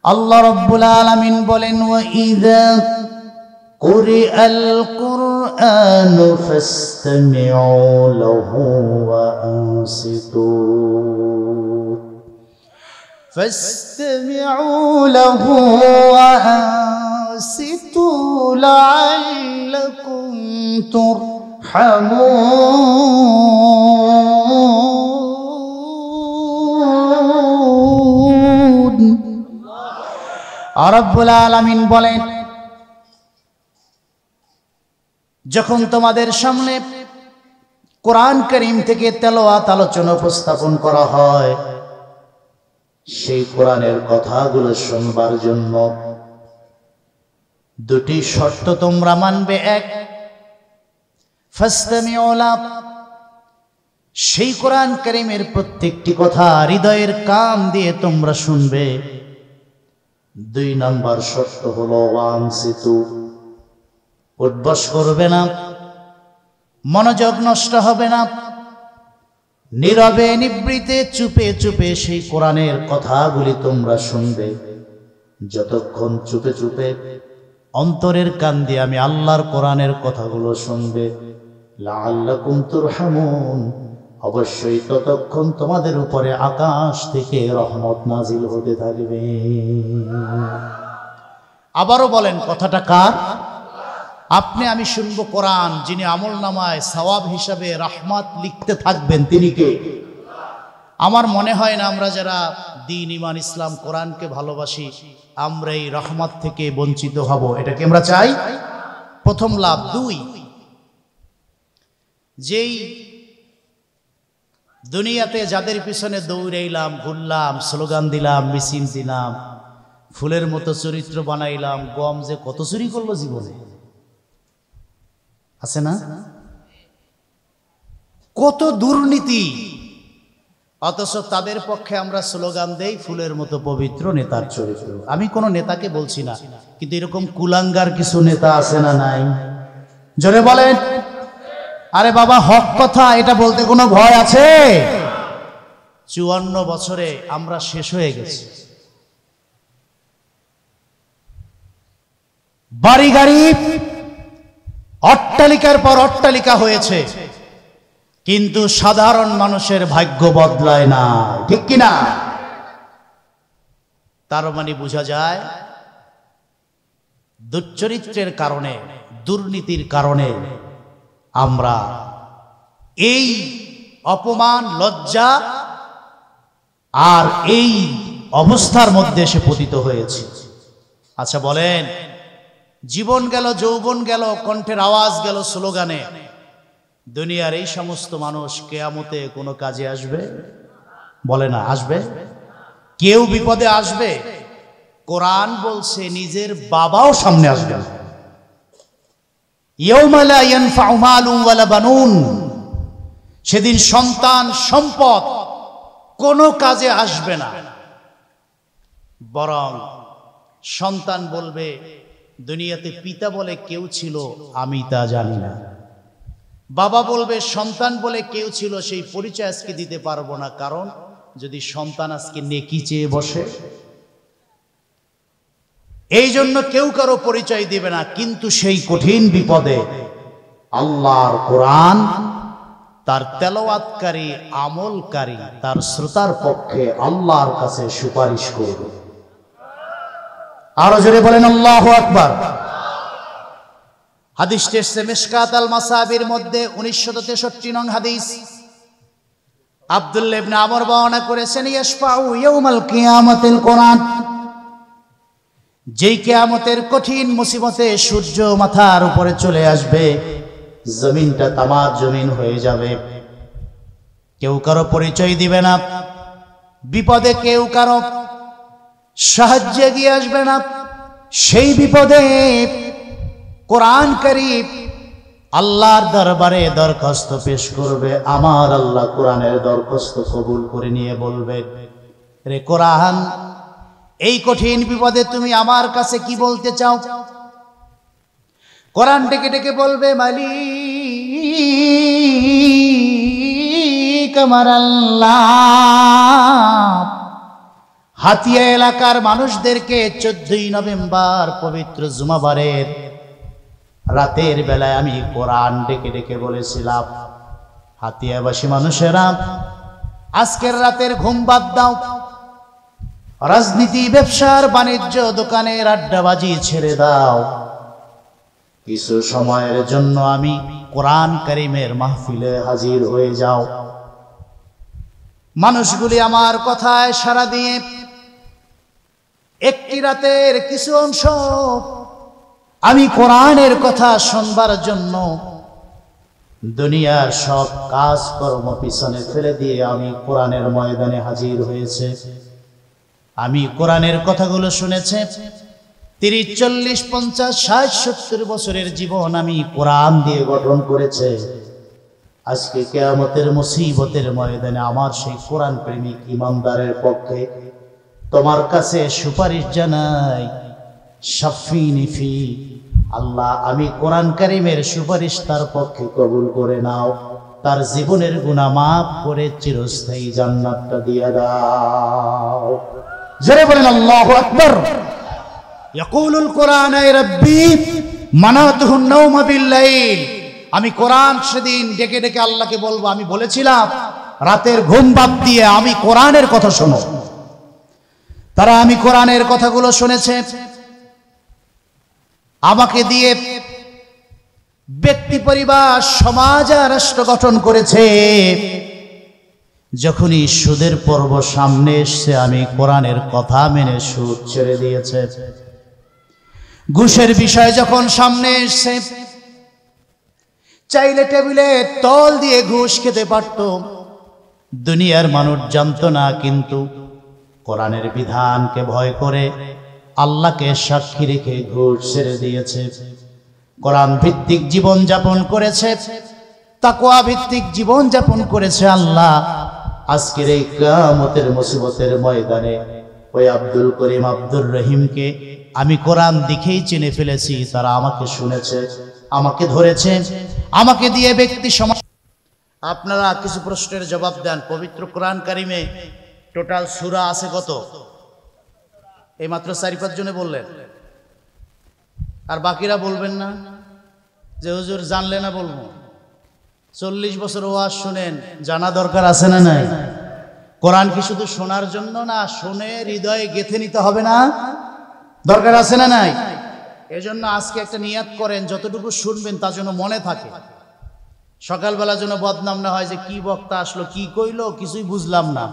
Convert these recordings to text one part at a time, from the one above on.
আল্লাহ রাব্বুল আলামিন বলেন, ওয়া ইযা কুরিআল কুরআনু ফাসতামিউ লাহু ওয়া আনসিতু ওয়া আনসিতু লাআল্লাকুম তুরহামুন। রব্বুল আলামিন বলেন, যখন তোমাদের সামনে কোরআন কারীম থেকে তেলাওয়াত আলোচনা উপস্থাপন করা হয়, সেই কোরআনের কথাগুলো শুনবার জন্য দুটি শর্ত তোমরা মানবে। এক, ফাসতামিউ লাহু, সেই কোরআন কারীমের প্রত্যেকটি কথা হৃদয়ের কান দিয়ে তোমরা শুনবে। দুই নাম্বার শর্ত হলো ওয়ানসিতু, উদ্বাস করবে না, মনোযোগ নষ্ট হবে না, নীরবে নিবৃতে চুপে চুপে সেই কোরআনের কথাগুলি তোমরা শুনবে। যতক্ষণ চুপে চুপে অন্তরের কান দিয়ে আমি আল্লাহর কোরআনের কথাগুলো শুনবে, লাআল্লাকুম তুরহামুন, অবশ্যই ততক্ষণ তোমাদের উপরে আকাশ থেকে রহমত নাজিল হতে থাকবে। আবারও বলেন, কথাটা কার? আপনি আমি শুনবো কোরআন, যিনি আমলনামায় সওয়াব হিসাবে রহমত লিখতে থাকবেন, তিনি কে? আমার মনে হয় না আমরা যারা দ্বীন ঈমান ইসলাম কোরআনকে ভালোবাসি আমরা এই রহমত থেকে বঞ্চিত হব। এটা কি আমরা চাই? প্রথম লাভ। দুই, যেই দুনিয়াতে যাদের পিছনে দৌড়াইলাম, ঘুরলাম, স্লোগান দিলাম, মিছিল দিলাম, ফুলের মতো চরিত্র বানাইলাম, গম যে কত চুরি করলো জীবনে, আছে না? কত দুর্নীতি, অথচ তাদের পক্ষে আমরা স্লোগান দেই ফুলের মতো পবিত্র নেতার চরিত্র। আমি কোন নেতাকে বলছি না, কিন্তু এরকম কুলাঙ্গার কিছু নেতা আছে না নাই? জোরে বলেন। আরে বাবা, হক কথা, এটা বলতে কোনো ভয় আছে? 54 বছরে আমরা শেষ হয়ে গেছি। বাড়ি গাড়ি, অট্টালিকার পর অট্টালিকা হয়েছে, কিন্তু সাধারণ মানুষের ভাগ্য বদলায় না, ঠিক কিনা? তার মানে বোঝা যায় দুশ্চরিত্রের কারণে, দুর্নীতির কারণে আমরা এই অপমান, লজ্জা আর এই অবস্থার মধ্যে এসে পতিত হয়েছে। আচ্ছা বলেন, জীবন গেল, যৌবন গেল, কণ্ঠের আওয়াজ গেল স্লোগানে, দুনিয়ার এই সমস্ত মানুষ কিয়ামতে কোনো কাজে আসবে? বলে না, আসবে? কেউ বিপদে আসবে? কোরআন বলছে নিজের বাবাও সামনে আসবে না। ইয়াউমা লা ইয়ানফাউ মালুন ওয়ালা বানুন, সেদিন সন্তান সম্পদ কোনো কাজে আসবে না। বরং সন্তান বলবে, দুনিয়াতে পিতা বলে কেউ ছিল, আমি তা জানি না। বাবা বলবে, সন্তান বলে কেউ ছিল, সেই পরিচয় আজকে দিতে পারবো না, কারণ যদি সন্তান আজকে নেকি চেয়ে বসে। এই জন্য কেউ কারো পরিচয় দিবে না। কিন্তু সেই কঠিন বিপদে আল্লাহর কোরআন তার তেলাওয়াতকারী, আমলকারী, তার শ্রোতার পক্ষে আল্লাহর কাছে সুপারিশ করবে। আরো জোরে বলেন আল্লাহু আকবার। হাদিস এসেছে মিশকাত আল মাসাবির মধ্যে 1963 নং হাদিস, আব্দুল্লাহ ইবনে আমর বর্ণনা করেছেন, ইয়াশফাউ ইয়াউমাল কিয়ামাতিল কোরআন, যেই কিয়ামতের কঠিন মুসিবতে সূর্য মাথার উপরে চলে আসবে, জমিনটা তামার জমিন হয়ে যাবে, কেউ কারো পরিচয় দিবে না, বিপদে কেউ কারো সাহায্যে গিয়ে আসবে না। সেই বিপদে কোরআন কারীম আল্লাহর দরবারে দরখাস্ত পেশ করবে। আমার আল্লাহ কোরআনের দরখাস্ত কবুল করে নিয়ে বলবে, রে কোরআন, এই কঠিন বিপদে তুমি আমার কাছে কি বলতে চাও? কোরআন ডেকে ডেকে বলবে, মালিক আমার আল্লাহ, হাতিয়া এলাকার মানুষদেরকে 14ই নভেম্বর পবিত্র জুমাবারের রাতের বেলায় আমি কোরআন ডেকে ডেকে বলেছিলাম, হাতিয়াবাসী মানুষেরা আজকের রাতের ঘুম বাদ দাও, রাজনীতি, ব্যবসার, বাণিজ্য, দোকানের আড্ডাবাজি ছেড়ে দাও, কিছু সময়ের জন্য আমি কোরআন কারীমের মাহফিলে হাজির হয়ে যাও। মানুষগুলি আমার কথায় সাড়া দিয়ে একটি রাতের কিছু অংশ আমি কোরআনের কথা শুনবার জন্য দুনিয়ার সব কাজকর্ম পিছনে ফেলে দিয়ে আমি কোরআনের ময়দানে হাজির হয়েছে। আমি কোরআনের কথাগুলো শুনেছে 30, 40, 50, 60, 70 বছরের জীবন আমি কোরআন দিয়ে গঠন করেছে। আজকে কিয়ামতের মুসিবতের ময়দানে আমার সেই কোরআন প্রেমিক ইমানদারের পক্ষে তোমার কাছে সুপারিশ জানাই, শাফিনি ফি, আল্লাহ আমি কোরআন কারীমের সুপারিশ তার পক্ষে কবুল করে নাও, তার জীবনের গুনাহ মাফ করে চিরস্থায়ী জান্নাতটা দিয়ে দাও। জোরে বলেন আল্লাহু আকবার। ইয়াকুলুল কোরআন আয় রাব্বি মানাতুহুন নাওমা বিল-লাইল, আমি কোরআন সেদিন ডেকে ডেকে আল্লাহকে বলবো, আমি বলেছিলাম রাতের ঘুম বাদ দিয়ে আমি কোরআনের কথা শোনো। তারা আমি কোরআনের কথাগুলো শুনেছে, আমাকে দিয়ে ব্যক্তি, পরিবার, সমাজ আর রাষ্ট্র গঠন করেছে। যখনই সুদের পর্ব সামনে এসছে আমি কোরআনের কথা মেনে সুদ ছেড়ে দিয়েছে। ঘুষের বিষয় যখন সামনে এসছে, চাইলে টেবিলে তল দিয়ে ঘুষ খেতে পারত, দুনিয়ার মানুষ জানতো না, কিন্তু কোরআনের বিধানকে ভয় করে আল্লাহকে সাক্ষী রেখে ঘুষ ছেড়ে দিয়েছে। কোরআন ভিত্তিক জীবন যাপন করেছে, তাকওয়া ভিত্তিক জীবন যাপন করেছে। আল্লাহ আজকের এই কিয়ামতের মুসিবতের ময়দানে ওই আব্দুল করিম, আব্দুর রহিমকে আমি কোরআন দেখেই চিনে ফেলেছি। তারা আমাকে শুনেছে, আমাকে ধরেছে, আমাকে দিয়ে ব্যক্তি সমাজ। আপনারা কিছু প্রশ্নের জবাব দেন। পবিত্র কোরআন কারীমে টোটাল সূরা আছে কত? এই মাত্র 4-5 জনে বললেন, আর বাকিরা বলবেন না যে হুজুর জানলে না বলবো। 40 বছর ওয়াজ শুনেন, জানা দরকার আছে না নাই? কোরআন কি শুধু শোনার জন্য না, শুনে হৃদয়ে গেঁথে নিতে হবে না? দরকার আছে না নাই? এজন্য আজকে একটা নিয়াত করেন, যতটুকু শুনবেন তা যেন মনে থাকে। সকালবেলা যেন বদনাম না হয় যে কি বক্তা আসলো, কি কইলো, কিছুই বুঝলাম না,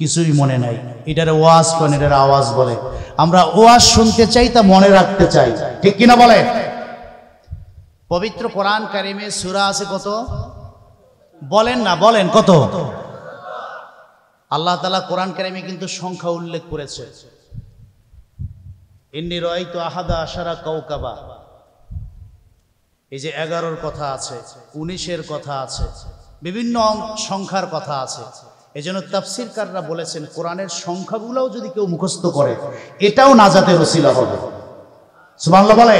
কিছুই মনে নাই। এটারে ওয়াজ করেন, এটার আওয়াজ বলে। আমরা ওয়াজ শুনতে চাই, তা মনে রাখতে চাই, ঠিক কিনা বলে? পবিত্র কোরআন কারীমে সূরা আছে কত? বলেন না, বলেন কত? আল্লাহ তাআলা কোরআন কারীমে কিন্তু সংখ্যা উল্লেখ করেছে। ইন্নী রাআইতু আহাদা আশারা কাওকাবা, এই যে 11-র কথা আছে, 19-এর কথা আছে, বিভিন্ন সংখ্যার কথা আছে। এজন্য তাফসীরকাররা বলেছেন কোরআনের সংখ্যাগুলোও যদি কেউ মুখস্থ করে এটাও নাজাতের ওসিলা হবে। সুবহানাল্লাহ বলে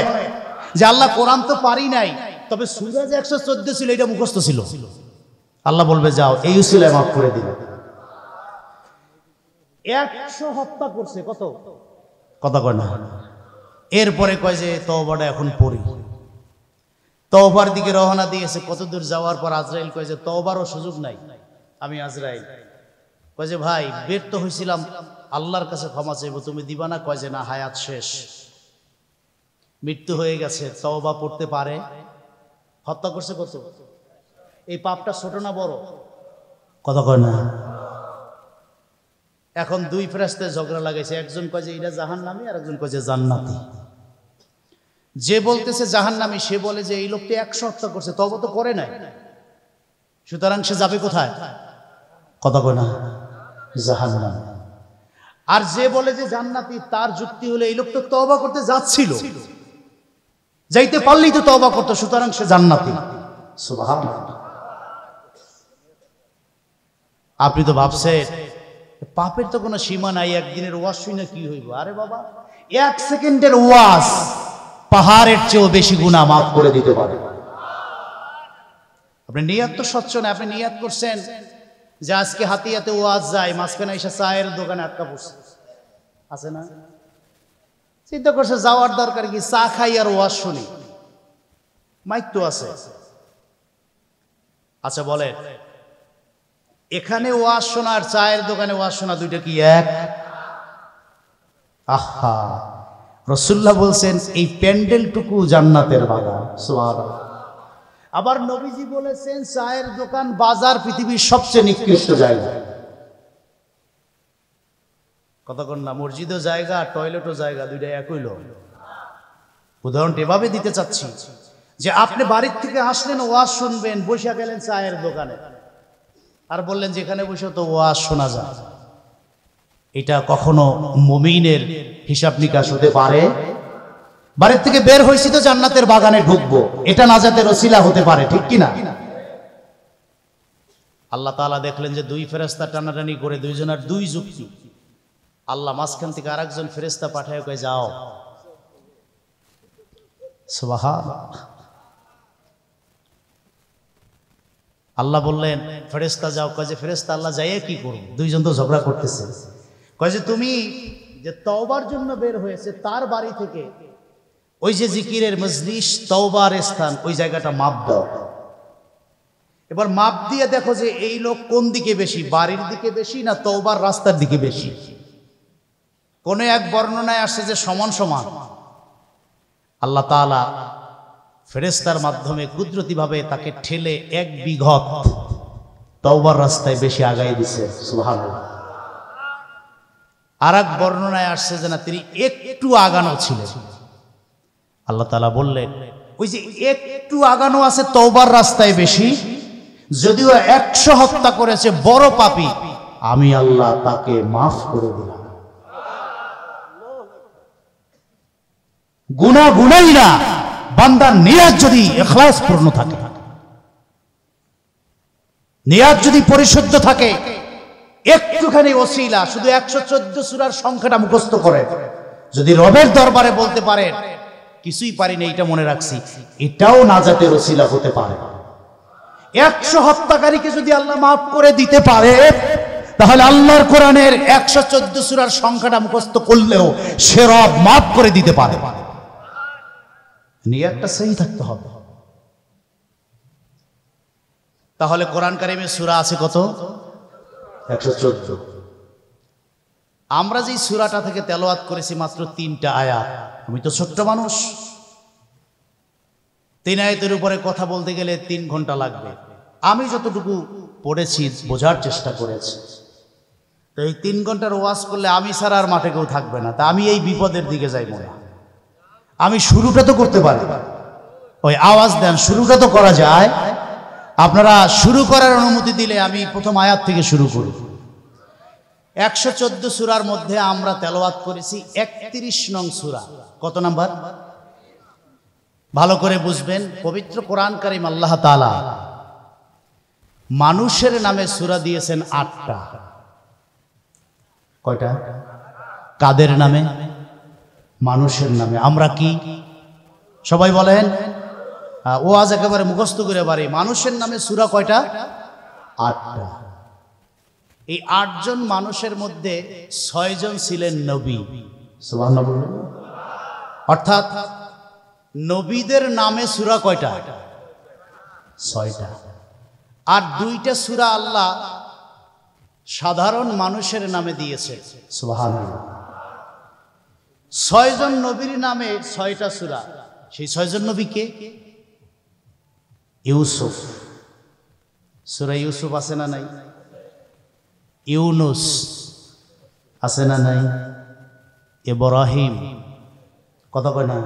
যে আল্লাহ কোরআন তো পারি নাই, তবে সূরা যে 114 ছিল এটা মুখস্থ ছিল। আল্লাহ বলবে যাও এই ওসিলায় মাফ করে দিল। 100 হত্যা করছে, কত কথা কয় না। এরপরে কয় যে তওবাটা এখন পড়ি। তওবার দিকে রওনা দিয়েছে, কত দূর যাওয়ার পর আজরাইল কয় যে তওবারও সুযোগ নাই। আমি আজরাইল কয় যে ভাই ব্যর্থ হয়েছিলাম, আল্লাহর কাছে ক্ষমা চাইবো, তুমি দিবা না? কয় যে না, হায়াত শেষ, মৃত্যু হয়ে গেছে, তওবা পড়তে পারে। হত্যা করছে কত? এই পাপটা ছোট না বড়? কথা কয় না। এখন 2 ফেরেশতা ঝগড়া লাগাইছে, একজন কয় যে এটা জাহান্নামী, আর একজন কয় যে জান্নাতি। যে বলতেছে জাহান্নামী সে বলে যে এই লোকটি 100 হত্যা করছে, তওবা তো করে নাই, সুতরাং সে যাবে কোথায়? কথা কয় না, জাহান্নামে। আর যে বলে যে জান্নাতি, তার যুক্তি হলো এই লোক তো তওবা করতে যাচ্ছিল, যাইতে পারলেই তো তওবা করতো, সুতরাং সে জান্নাতি। সুবহানাল্লাহ। আপনি তো ভাবছেন পাপের তো কোনো সীমা নাই, একদিনের ওয়াজ শুনে কি হইব? আরে বাবা, 1 সেকেন্ডের ওয়াজ পাহাড়ের চেয়েও বেশি গুনাহ মাফ করে দিতে পারে। আপনি নিয়ত তো স্বচ্ছ না, আপনি নিয়ত করছেন যে আজকে হাতিয়াতে ওয়াজ যায়, মাঝখানে এসে চায়ের দোকানে আটকা পড়ছে, আছে না? চিন্তা করছে যাওয়ার দরকার কি, চা খাই আর ওয়াজ শুনি, মাইক তো আছে। আচ্ছা বলে, এখানে ওয়াজ শোনা আর চায়ের দোকানে ওয়াজ শোনা দুইটা কি এক? আহা, রাসূলুল্লাহ বলছেন এই প্যান্ডেলটুকু জান্নাতের বাগান। সুবহানাল্লাহ। আবার নবীজি বলেছেন চায়ের দোকান বাজার পৃথিবীর সবচেয়ে নিকৃষ্ট জায়গা। কতক্ষণ না, মসজিদও জায়গা টয়লেটও জায়গা, দুইটা একই লোক। উদাহরণটা এভাবে দিতে চাচ্ছি যে আপনি বাড়ির থেকে আসলেন ওয়াজ শুনবেন, বসে গেলেন চায়ের দোকানে আর বললেন যেখানে বসে তো ওয়াজ শোনা যায়, এটা কখনো মুমিনের হিসাব নিকাশ হতে পারে? বাড়ির থেকে বের হয়েছি তো জান্নাতের বাগানে ঢুকবো, এটা নাজাতের ওসিলা হতে পারে, ঠিক কিনা? আল্লাহ তাআলা দেখলেন যে দুই ফেরেশতা টানাটানি করে, দুইজনের দুই যুক্তি। আল্লাহ মাঝখান থেকে আরেকজন ফেরেশতা পাঠায় কয় যাও। সুবহানাল্লাহ। আল্লাহ বললেন ফেরেশতা যাও। কয় যে ফেরেশতা আল্লাহ যাইয়ে কি করব? দুইজন তো ঝগড়া করতেছে। কয় যে তুমি যে তওবার জন্য বের হয়েছে তার বাড়ি থেকে ওই যে জিকিরের মজলিস, তওবার স্থান, ওই জায়গাটা মাপ দাও। এবার মাপ দিয়ে দেখো যে এই লোক কোন দিকে বেশি, বাড়ির দিকে বেশি না তওবার রাস্তার দিকে বেশি। কোন এক বর্ণনায় আসছে যে সমান সমান। আল্লাহ তাআলা ফেরেশতার মাধ্যমে কুদরতিভাবে তাকে ঠেলে এক বিঘত তওবার রাস্তায় বেশি আগায় দিছে। সুবহানাল্লাহ। আর এক বর্ণনায় আসছে যে না, তিনি একটু আগানো ছিলেন। আল্লাহ তাআলা বললেন ওই যে একটু আগানো আছে তওবার রাস্তায় বেশি, যদিও 100 হত্যা করেছে, বড় পাপী, আমি আল্লাহ তাকে মাফ করে দিলাম। গুনাহ গুনাহই না, বান্দার নিয়ত যদি ইখলাস পূর্ণ থাকে, নিয়ত যদি পরিশুদ্ধ থাকে, একটুখানি ওসিলা, শুধু 114 সূরার সংখ্যাটা মুখস্থ করে যদি রবের দরবারে বলতে পারেন কিছুই পারি না, এটা মনে রাখছি, এটাও নাজাতের ওসিলা হতে পারে। 100 হত্যাকারীকে যদি আল্লাহ মাফ করে দিতে পারে, তাহলে আল্লাহর কোরআনের 114 সূরার সংখ্যাটা মুখস্থ করলেও সে রব মাফ করে দিতে পারে। নিয়তটা সহি থাকতে হবে। তাহলে কোরআন কারিমে সূরা আছে কত? 114। আমরা যে সূরাটা থেকে তেলাওয়াত করেছি মাত্র 3টা আয়াত। আমি তো ছোট্ট মানুষ, 3 আয়াতের উপরে কথা বলতে গেলে 3 ঘন্টা লাগবে। আমি যতটুকু পড়েছি বোঝার চেষ্টা করেছি। তো এই 3 ঘন্টার ওয়াজ করলে আমি ছাড়া আর মাঠে কেউ থাকবে না। তা আমি এই বিপদের দিকে যাইব না। আমি শুরুটা তো করতে পারি, ওই আওয়াজ দেন, শুরুটা তো করা যায়। আপনারা শুরু করার অনুমতি দিলে আমি প্রথম আয়াত থেকে শুরু করি। 114 সূরার মধ্যে আমরা তেলাওয়াত করেছি 31 নং সূরা। কত নাম্বার? ভালো করে বুঝবেন, পবিত্র কোরআন কারীম আল্লাহ তাআলা মানুষের নামে সূরা দিয়েছেন 8টা। কয়টা? কাদের নামে? মানুষের নামে। আমরা কি সবাই বলেন? ওয়াজ একেবারে মুখস্থ করে পারি। মানুষের নামে সূরা কয়টা? 8টা। এই 8 জন মানুষের মধ্যে 6 জন ছিলেন নবী। সুবহানাল্লাহ। অর্থাৎ নবীদের নামে সূরা কয়টা? 6টা। আর 2টা সূরা আল্লাহ সাধারণ মানুষের নামে দিয়েছে। সুবহানাল্লাহ। 6 জন নবীর নামে 6টা সূরা। সেই 6 জন নবী কে? ইউসুফ, সূরা ইউসুফ আছে না নাই? ইউনুস আছে না নাই? ইব্রাহিম, কত কয় না?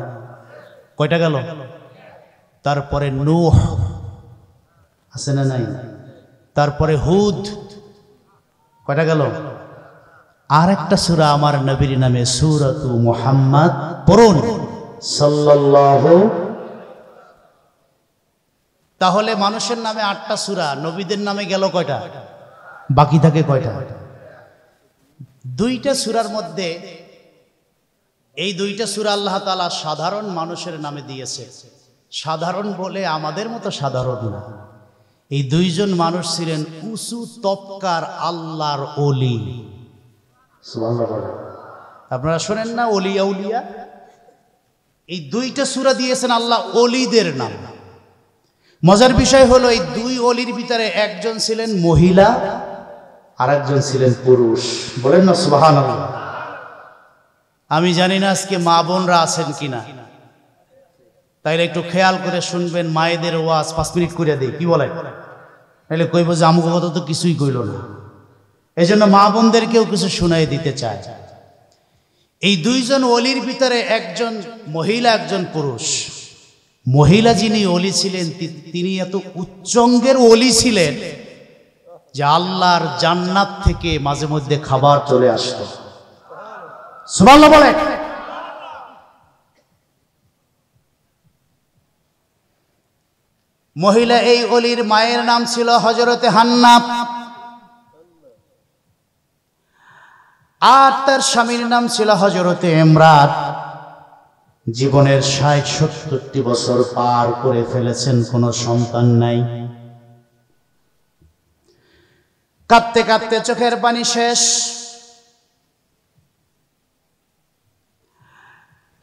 কয়টা গেল? তারপরে নূহ আছে না নাই? তারপরে হুদ, কয়টা গেল? আর একটা সূরা আমার নবীর নামে, সূরাতু মুহাম্মদ। পড়ুন সাল্লাল্লাহু। তাহলে মানুষের নামে 8টা সূরা, নবীদের নামে গেল কয়টা? বাকি থাকে কয়টা? 2টা সূরার মধ্যে এই 2টা সূরা আল্লাহ তাআলা সাধারণ মানুষের নামে দিয়েছে। সাধারণ বলে আমাদের মতো সাধারণ না। এই 2 জন মানুষ ছিলেন উঁচু তবকার আল্লাহর ওলি। সুবহানাল্লাহ। আপনারা শোনেন না ওলিয়া উলিয়া, এই দুইটা সূরা দিয়েছেন আল্লাহ ওলিদের নাম। মজার বিষয় হলো এই দুই ওলির ভিতরে একজন ছিলেন মহিলা আর একজন ছিলেন পুরুষ। বলেন না সুবহানাল্লাহ। আমি জানি না আজকে মা বোনরা আছেন কিনা, তাইলে একটু খেয়াল করে শুনবেন। মায়েদের ওয়াজ 5 মিনিট করে দেই, কি বলেন? তাহলে কইব যে আমুক কথা তো কিছুই কইল না। এই জন্য মা বোনদেরকেও কিছু শুনাই দিতে চায়। এই দুইজন ওলির ভিতরে একজন মহিলা একজন পুরুষ। মহিলা যিনি ওলি ছিলেন তিনি এত উচ্চঙ্গের ওলি ছিলেন যে আল্লাহর জান্নাত থেকে মাঝে মধ্যে খাবার চলে আসতো। সুবহানাল্লাহ বলে। মহিলা এই ওলির মায়ের নাম ছিল হযরতে হান্না, আর তার স্বামীর নাম ছিল হযরতে ইমরান। জীবনের ৬০-৭০ বছর পার করে ফেলেছেন, কোনো সন্তান নাই। কাঁদতে কাঁদতে চোখের পানি শেষ।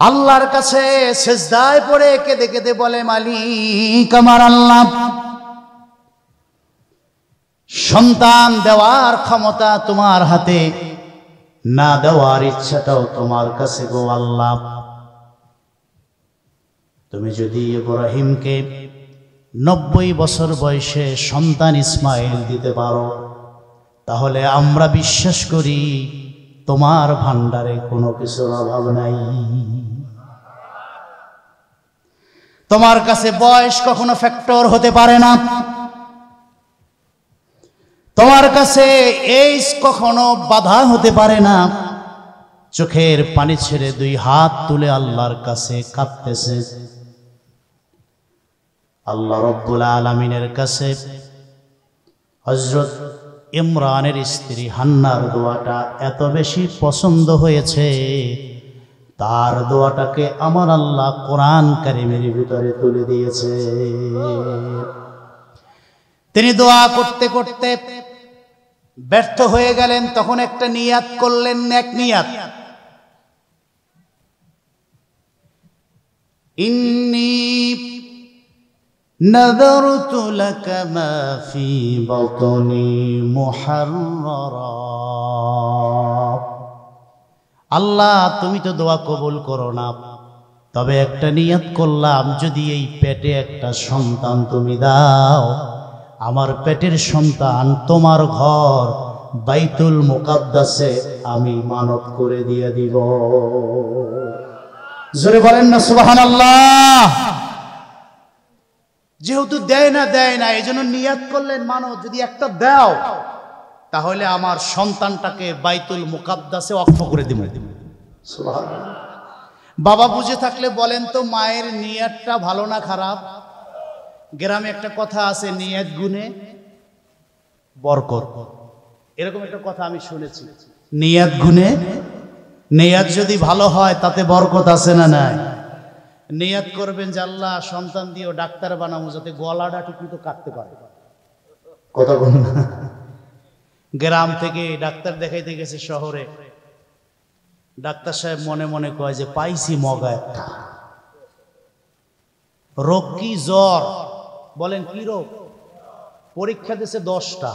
আল্লাহর কাছে সিজদায় পড়ে কেঁদে কেঁদে বলে, মালিক আমার আল্লাহ, সন্তান দেওয়ার ক্ষমতা তোমার হাতে, না দেওয়ার ইচ্ছাটাও তোমার কাছে গো আল্লাহ। তুমি যদি ইব্রাহিমকে ৯০ বছর বয়সে সন্তান ইসমাইল দিতে পারো, তাহলে আমরা বিশ্বাস করি তোমার ভান্ডারে কোনো কিছুর অভাব নাই। তোমার কাছে বয়স কখনো ফ্যাক্টর হতে পারে না, তোমার কাছে এইজ কখনো বাধা হতে পারে না। চোখের পানি ছেড়ে 2 হাত তুলে আল্লাহর কাছে কাঁদতেছে। আল্লাহ রব্বুল আলামিনের কাছে হযরত ইমরানের স্ত্রী হান্নার দোয়াটা এত বেশি পছন্দ হয়েছে, তার দোয়াটাকে আমার আল্লাহ কোরআন কারীমের ভিতরে তুলে দিয়েছে। তিনি দোয়া করতে করতে ব্যর্থ হয়ে গেলেন, তখন একটা নিয়াত করলেন, নেক নিয়াত। ইন্নী নাযারতু লাকা মা ফি বাতনি মুহাররারা। আল্লাহ তুমি তো দোয়া কবুল করো না, তবে একটা নিয়াত করলাম, যদি এই পেটে একটা সন্তান তুমি দাও, আমার পেটের সন্তান তোমার ঘর বাইতুল মুকাদ্দাসে আমি মানত করে দিয়ে দিব। জোরে বলেন না সুবহানাল্লাহ। যেহেতু দেয় না এই জন্য নিয়াত করলেন, মানো যদি একটা দাও তাহলে আমার সন্তানটাকে বাইতুল মুকাদ্দাসে ওয়াকফ করে দিব। সুবহানাল্লাহ। বাবা বুঝে থাকলে বলেন তো, মায়ের নিয়াতটা ভালো না খারাপ? গ্রামে একটা কথা আছে, নিয়াত গুনে বরকত, এরকম একটা কথা আমি শুনেছি। নিয়াত গুনে, নিয়াত যদি ভালো হয় তাতে বরকত আছে না নাই? নিয়াত করবেন যে আল্লাহ সন্তান দিও, ডাক্তার বানাবো যাতে গলাটা ঠিকমতো কাটতে পারে। কথা বল না। গ্রাম থেকে ডাক্তার দেখাইতে গেছে শহরে, ডাক্তার সাহেব মনে মনে কয় যে পাইছি মগা একটা। রোগ কি? জ্বর। বলেন কি রোগ? পরীক্ষা দিয়েছে 10টা।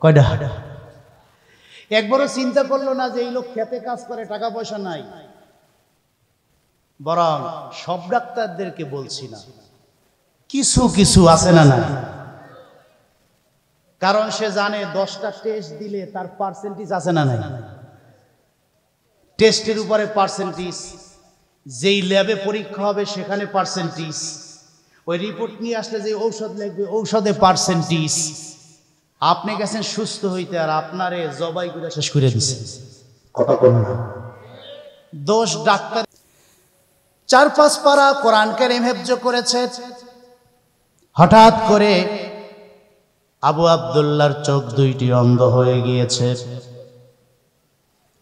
কয়টা? একবারও চিন্তা করলো না যে এই লোক খেতে কাজ করে, টাকা পয়সা নাই। বরং সব ডাক্তারদেরকে বলছি না, কিছু কিছু আছে না না, কারণ সে জানে 10টা টেস্ট দিলে তার পার্সেন্টেজ আছে না নাই। টেস্টের উপরে পার্সেন্টেজ, যেই ল্যাবে পরীক্ষা হবে সেখানে পার্সেন্টেজ, ওই রিপোর্ট নিয়ে আসলে যে ঔষধ লাগবে ঔষধে পার্সেন্টেজ। আপনি গেছেন সুস্থ হইতে, আর আপনারে জবাই করে শেষ করে দিছে। কথা বল না। দোষ ডাক্তার। 4-5 পারা কোরআন কারীম হেফজ করেছে। হঠাৎ করে আবু আব্দুল্লাহর চোখ 2টি অন্ধ হয়ে গিয়েছে।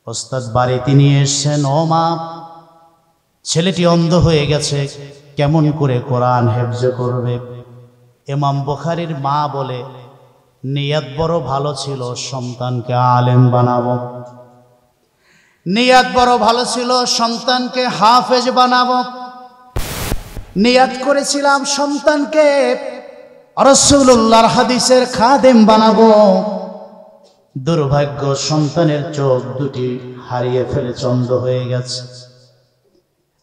ওস্তাদ বাড়িতে নিয়ে এসেছেন, ও মা, ছেলেটি অন্ধ হয়ে গেছে, কেমন করে কোরআন হেফজ করবে? ইমাম বুখারীর মা বলে, নিয়ত বড় ভালো ছিল, সন্তানকে আলেম বানাবো, নিয়াত বড় ভালো ছিল, সন্তানকে হাফেজ বানাবো। নিয়াত করেছিলাম সন্তানকে রাসূলুল্লাহর হাদিসের খাদেম বানাবো। দুর্ভাগ্য, সন্তানের চোখ দুটি হারিয়ে ফেলে চন্দ হয়ে গেছে।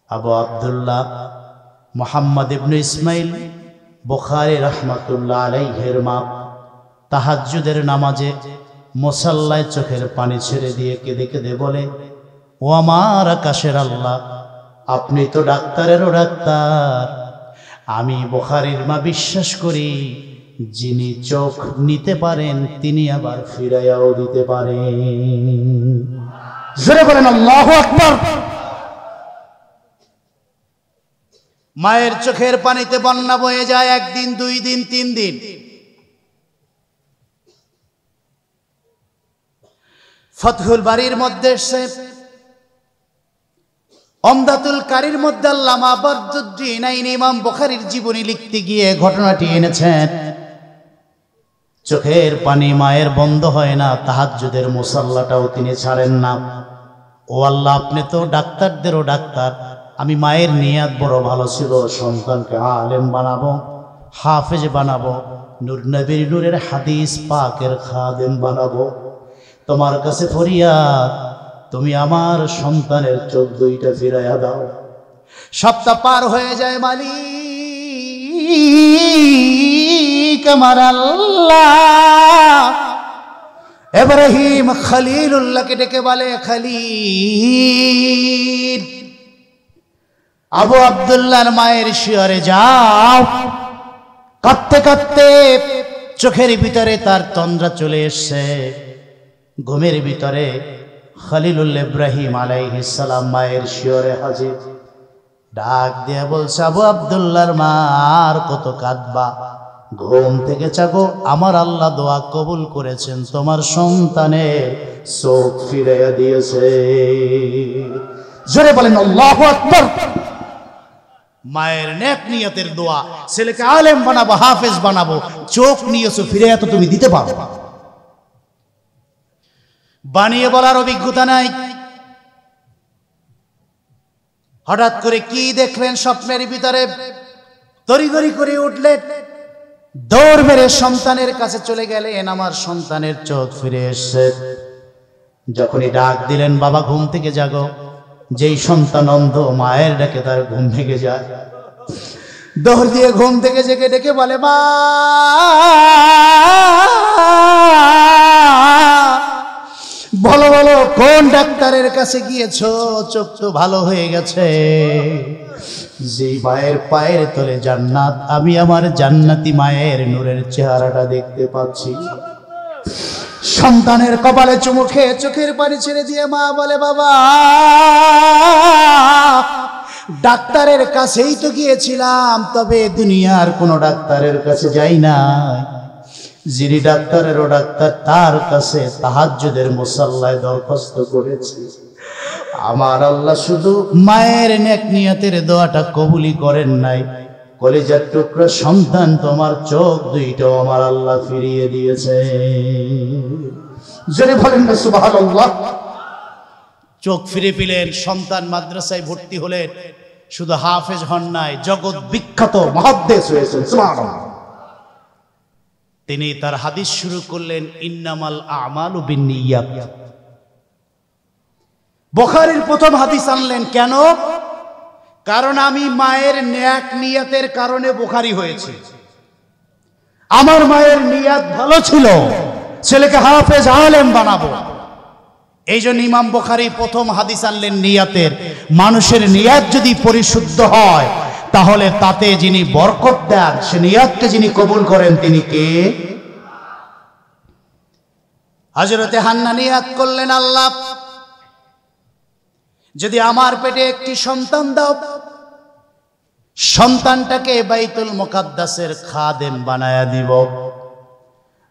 আবু আব্দুল্লাহ মুহাম্মদ ইবনে ইসমাইল বুখারী রাহমাতুল্লাহ আলাইহির মা তাহাজ্জুদের নামাজে মুসাল্লায় চোখের পানি ছেড়ে দিয়ে কেঁদে কেঁদে বলে, ও আমার আকাশের আল্লাহ, আপনি তো ডাক্তারেরও ডাক্তার। আমি বুখারীর মা বিশ্বাস করি, যিনি চোখ নিতে পারেন তিনি আবার ফিরাইয়াও দিতে পারেন। জোরে বলেন আল্লাহু আকবার। মায়ের চোখের পানিতে বন্যা বয়ে যায়, একদিন, 2 দিন, 3 দিন। ফতহুল বারীর মধ্যে এসে, ওমদাতুল কারীর মধ্যে আল্লামা বদরুদ্দীন আইনি ইমাম বুখারীর জীবনী লিখতে গিয়ে ঘটনাটি এনেছেন। চোখের পানি মায়ের বন্ধ হয় না, তাহাজ্জুদের মুসাল্লাটাও তিনি ছাড়েন না। ও আল্লাহ, আপনি তো ডাক্তারদেরও ডাক্তার। আমি মায়ের নিয়াত বড় ভালো ছিল, সন্তানকে আলেম বানাবো, হাফেজ বানাবো, নূর নবীর নূরের হাদিস পাকের খাদেম বানাবো। তোমার কাছে ফরিয়াদ, তুমি আমার সন্তানের চোখ দুইটা ফিরাইয়া দাও। সপ্তাহ পার হয়ে যায়, মালিক আমার আল্লাহ ইব্রাহিম খলিলুল্লাহকে ডেকে বলে, খলিল, আবু আব্দুল্লাহর মায়ের শিয়রে যাও। কাঁদতে কাঁদতে চোখের ভিতরে তার তন্দ্রা চলে এসছে। ঘুমের ভিতরে খলিলুল ইব্রাহিম আলাইহিস সালাম মায়ের শিয়রে হাজির। ডাক দিয়ে বলছে, আবু আব্দুল্লাহর মা, আর কত কাঁদবা? ঘুম থেকে জাগো, আমার আল্লাহ দোয়া কবুল করেছেন, তোমার সন্তানের চোখ ফিরাইয়া দিয়েছে। জোরে বলেন আল্লাহু আকবার। মায়ের নেক নিয়তের দোয়া, ছেলেকে আলেম বানাবো, হাফেজ বানাবো, চোখ নিয়েছো ফিরাইয়া তো তুমি দিতে পারো। বানিয়ে বলার অভিজ্ঞতা নাই। হঠাৎ করে কি দেখলেন স্বপ্নের ভিতরে, তড়িঘড়ি করে উঠলেন, দৌড় মেরে সন্তানের কাছে চলে গেলেন। আমার সন্তানের চোখ ফিরে এসছে। যখনই ডাক দিলেন, বাবা ঘুম থেকে জাগো, যেই সন্তান অন্ধ, মায়ের ডাকে তার ঘুম ভেঙে যায়। দৌড় দিয়ে ঘুম থেকে জেগে ডেকে বলে, মা, বলো বলো, কোন ডাক্তারের কাছে গিয়েছো? চোখ তো ভালো হয়ে গেছে। যে মায়ের পায়ের তলে জান্নাত, আমি আমার জান্নাতি মায়ের নূরের চেহারাটা দেখতে পাচ্ছি। সন্তানের কপালে চুমু খেয়ে চোখের পানি ছেড়ে দিয়ে মা বলে, বাবা, ডাক্তারের কাছেই তো গিয়েছিলাম, তবে দুনিয়ার কোনো ডাক্তারের কাছে যাই না। যিনি ডাক্তারেরও ডাক্তার, তার কাছে তাহাজ্জুদের মুসাল্লায় দরখাস্ত করেছি। আমার আল্লাহ শুধু মায়ের নেক নিয়তের দোয়াটা কবুলই করেন নাই, কলিজার টুকরা সন্তান তোমার চোখ দুইটাও আমার আল্লাহ ফিরিয়ে দিয়েছে। জোরে বলেন না সুবহানাল্লাহ। চোখ ফিরে পেলেন, সন্তান মাদ্রাসায় ভর্তি হলেন। শুধু হাফেজ হন নাই, জগৎ বিখ্যাত মুহাদ্দিস হয়েছেন। সুবহানাল্লাহ। তিনি তার হাদিস শুরু করলেন, ইন্নামাল আমালু বিন্নিয়াত। বুখারীর প্রথম হাদিস আনলেন কেন? কারণ আমি মায়ের নেক নিয়তের কারণে বুখারী হয়েছে। আমার মায়ের নিয়ত ভালো ছিল, ছেলেকে হাফেজ আলেম বানাবো। এই জন্য ইমাম বুখারী প্রথম হাদিস আনলেন নিয়তের। মানুষের নিয়ত যদি পরিশুদ্ধ হয়, তাহলে তাতে যিনি বরকত দেন, সে নিয়তকে যিনি কবুল করেন, তিনি কে? হযরতে হান্না নিয়ত করলেন, আল্লাহ, যদি আমার পেটে একটি সন্তান দাও, সন্তানটাকে বাইতুল মুকাদ্দাসের খাদেম বানায়া দিব।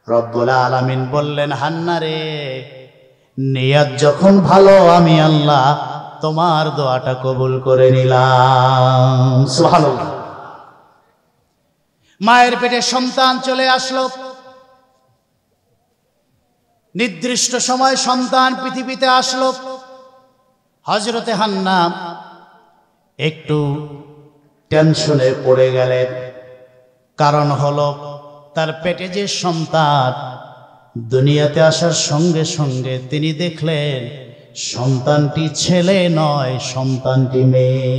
রব্বুল আলামিন বললেন, হান্না রে, নিয়ত যখন ভালো, আমি আল্লাহ তোমার দোয়াটা কবুল করে নিলাম। সুবহানাল্লাহ। মায়ের পেটে সন্তান চলে আসলো। নির্দিষ্ট সময় সন্তান পৃথিবীতে আসলো। হযরতে হান্না একটু টেনশনে পড়ে গেলেন। কারণ হলো তার পেটে যে সন্তান, দুনিয়াতে আসার সঙ্গে সঙ্গে তিনি দেখলেন সন্তানটি ছেলে নয়, সন্তানটি মেয়ে।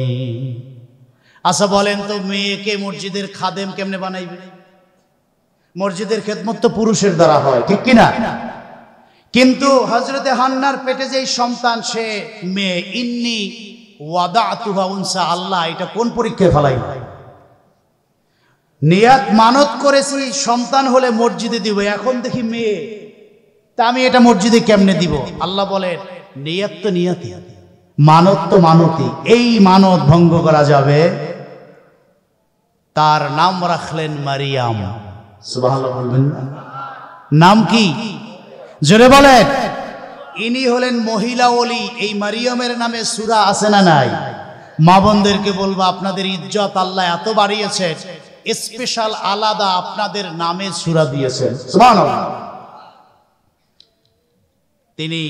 আচ্ছা বলেন তো, মেয়েকে মসজিদের খাদেম কেমনে বানাইবে? মসজিদের খেদমত তো পুরুষের দ্বারা হয়, ঠিক কিনা? কিন্তু হযরতে হান্নার পেটে যেই সন্তান সে মেয়ে। ইন্নী ওয়াদাতুহা উনসা, আল্লাহ এটা কোন পরীক্ষায় ফেলাই? নিয়াত মানত করেছি সন্তান হলে মসজিদে দিব, এখন দেখি মেয়ে, তা আমি এটা মসজিদে কেমনে দিব? আল্লাহ বলেন নিয়াত তো নিয়াতি, মানত তো মানতি, এই মানত ভঙ্গ করা যাবে। তার নাম রাখলেন মারিয়াম। সুবহানাল্লাহ বলবেন না? নাম কি? জোরে বলেন। ইনি হলেন মহিলা ওলি। এই মারিয়ামের নামে সূরা আছে না নাই? মা বোনদেরকে বলবো, আপনাদের ইজ্জত আল্লাহ এত বাড়িয়েছে, স্পেশাল আলাদা আপনাদের নামে সূরা দিয়েছেন। সুবহানাল্লাহ। তিনি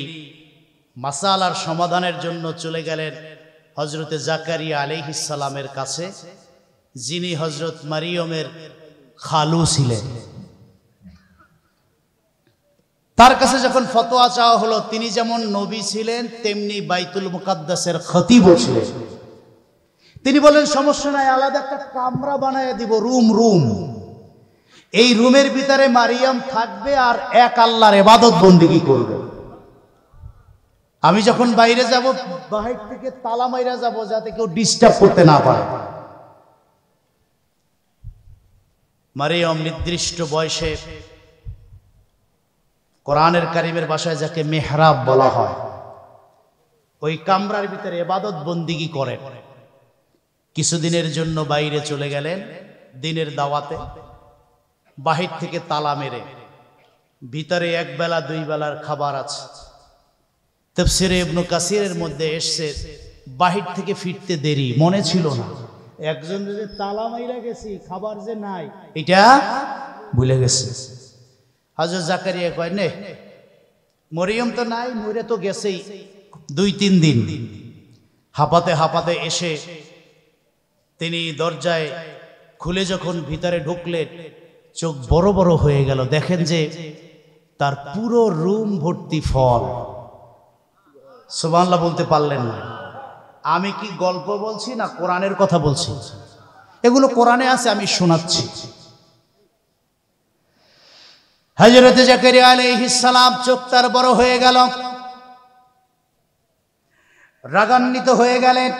মাসালার সমাধানের জন্য চলে গেলেন হযরতে জাকারিয়া আলাইহিস সালামের কাছে, যিনি হযরত মারিয়মের খালু ছিলেন। তার কাছে যখন ফতোয়া চাওয়া হলো, তিনি যেমন নবী ছিলেন তেমনি বাইতুল মুকাদ্দাসের খতিবও ছিলেন। তিনি বলেন সমস্যা নাই, আলাদা একটা কামরা বানায় দিব, রুম। এই রুমের ভিতরে মারিয়াম থাকবে আর এক আল্লাহর ইবাদত বন্দেগী করবে। আমি যখন বাইরে যাব, বাহির থেকে তালা মাইরা যাব, যাতে কেউ ডিস্টার্ব করতে না পারে। মারিয়াম নির্দিষ্ট বয়সে, কোরআনের কারিমের ভাষায় যাকে মেহরাব বলা হয়, ওই কামরার ভিতরে ইবাদত বন্দেগী করেন। কিছুদিনের জন্য বাইরে চলে গেলেন দিনের দাওয়াতে, বাহির থেকে তালা মেরে। ভিতরে এক বেলা দুই বেলার খাবার আছে। তাফসীরে ইবনে কাসিরের মধ্যে এসেছে, বাহির থেকে ফিরতে দেরি, মনে ছিল না একজন যে তালা মাইরা গেছি, খাবার যে নাই এটা ভুলে গেছে। হযরত জাকারিয়া কয়, নে মরিয়ম তো নাই, মরে তো গেছেই 2-3 দিন। হাঁপাতে হাঁপাতে এসে তিনি দরজায় খুলে যখন ভিতরে ঢুকলেন, চোখ বড় বড় হয়ে গেল। দেখেন যে তার পুরো রুম ভর্তি ফল। সুবহানাল্লাহ বলতে পারলেন না। আমি কি গল্প বলছি না কোরআনের কথা বলছি? এগুলো কোরআনে আছে, আমি শোনাচ্ছি। হযরতে জাকারিয়া আলাইহিস সালাম চোখ তার বড় হয়ে গেল, রাগান্বিত হয়ে গেলেন,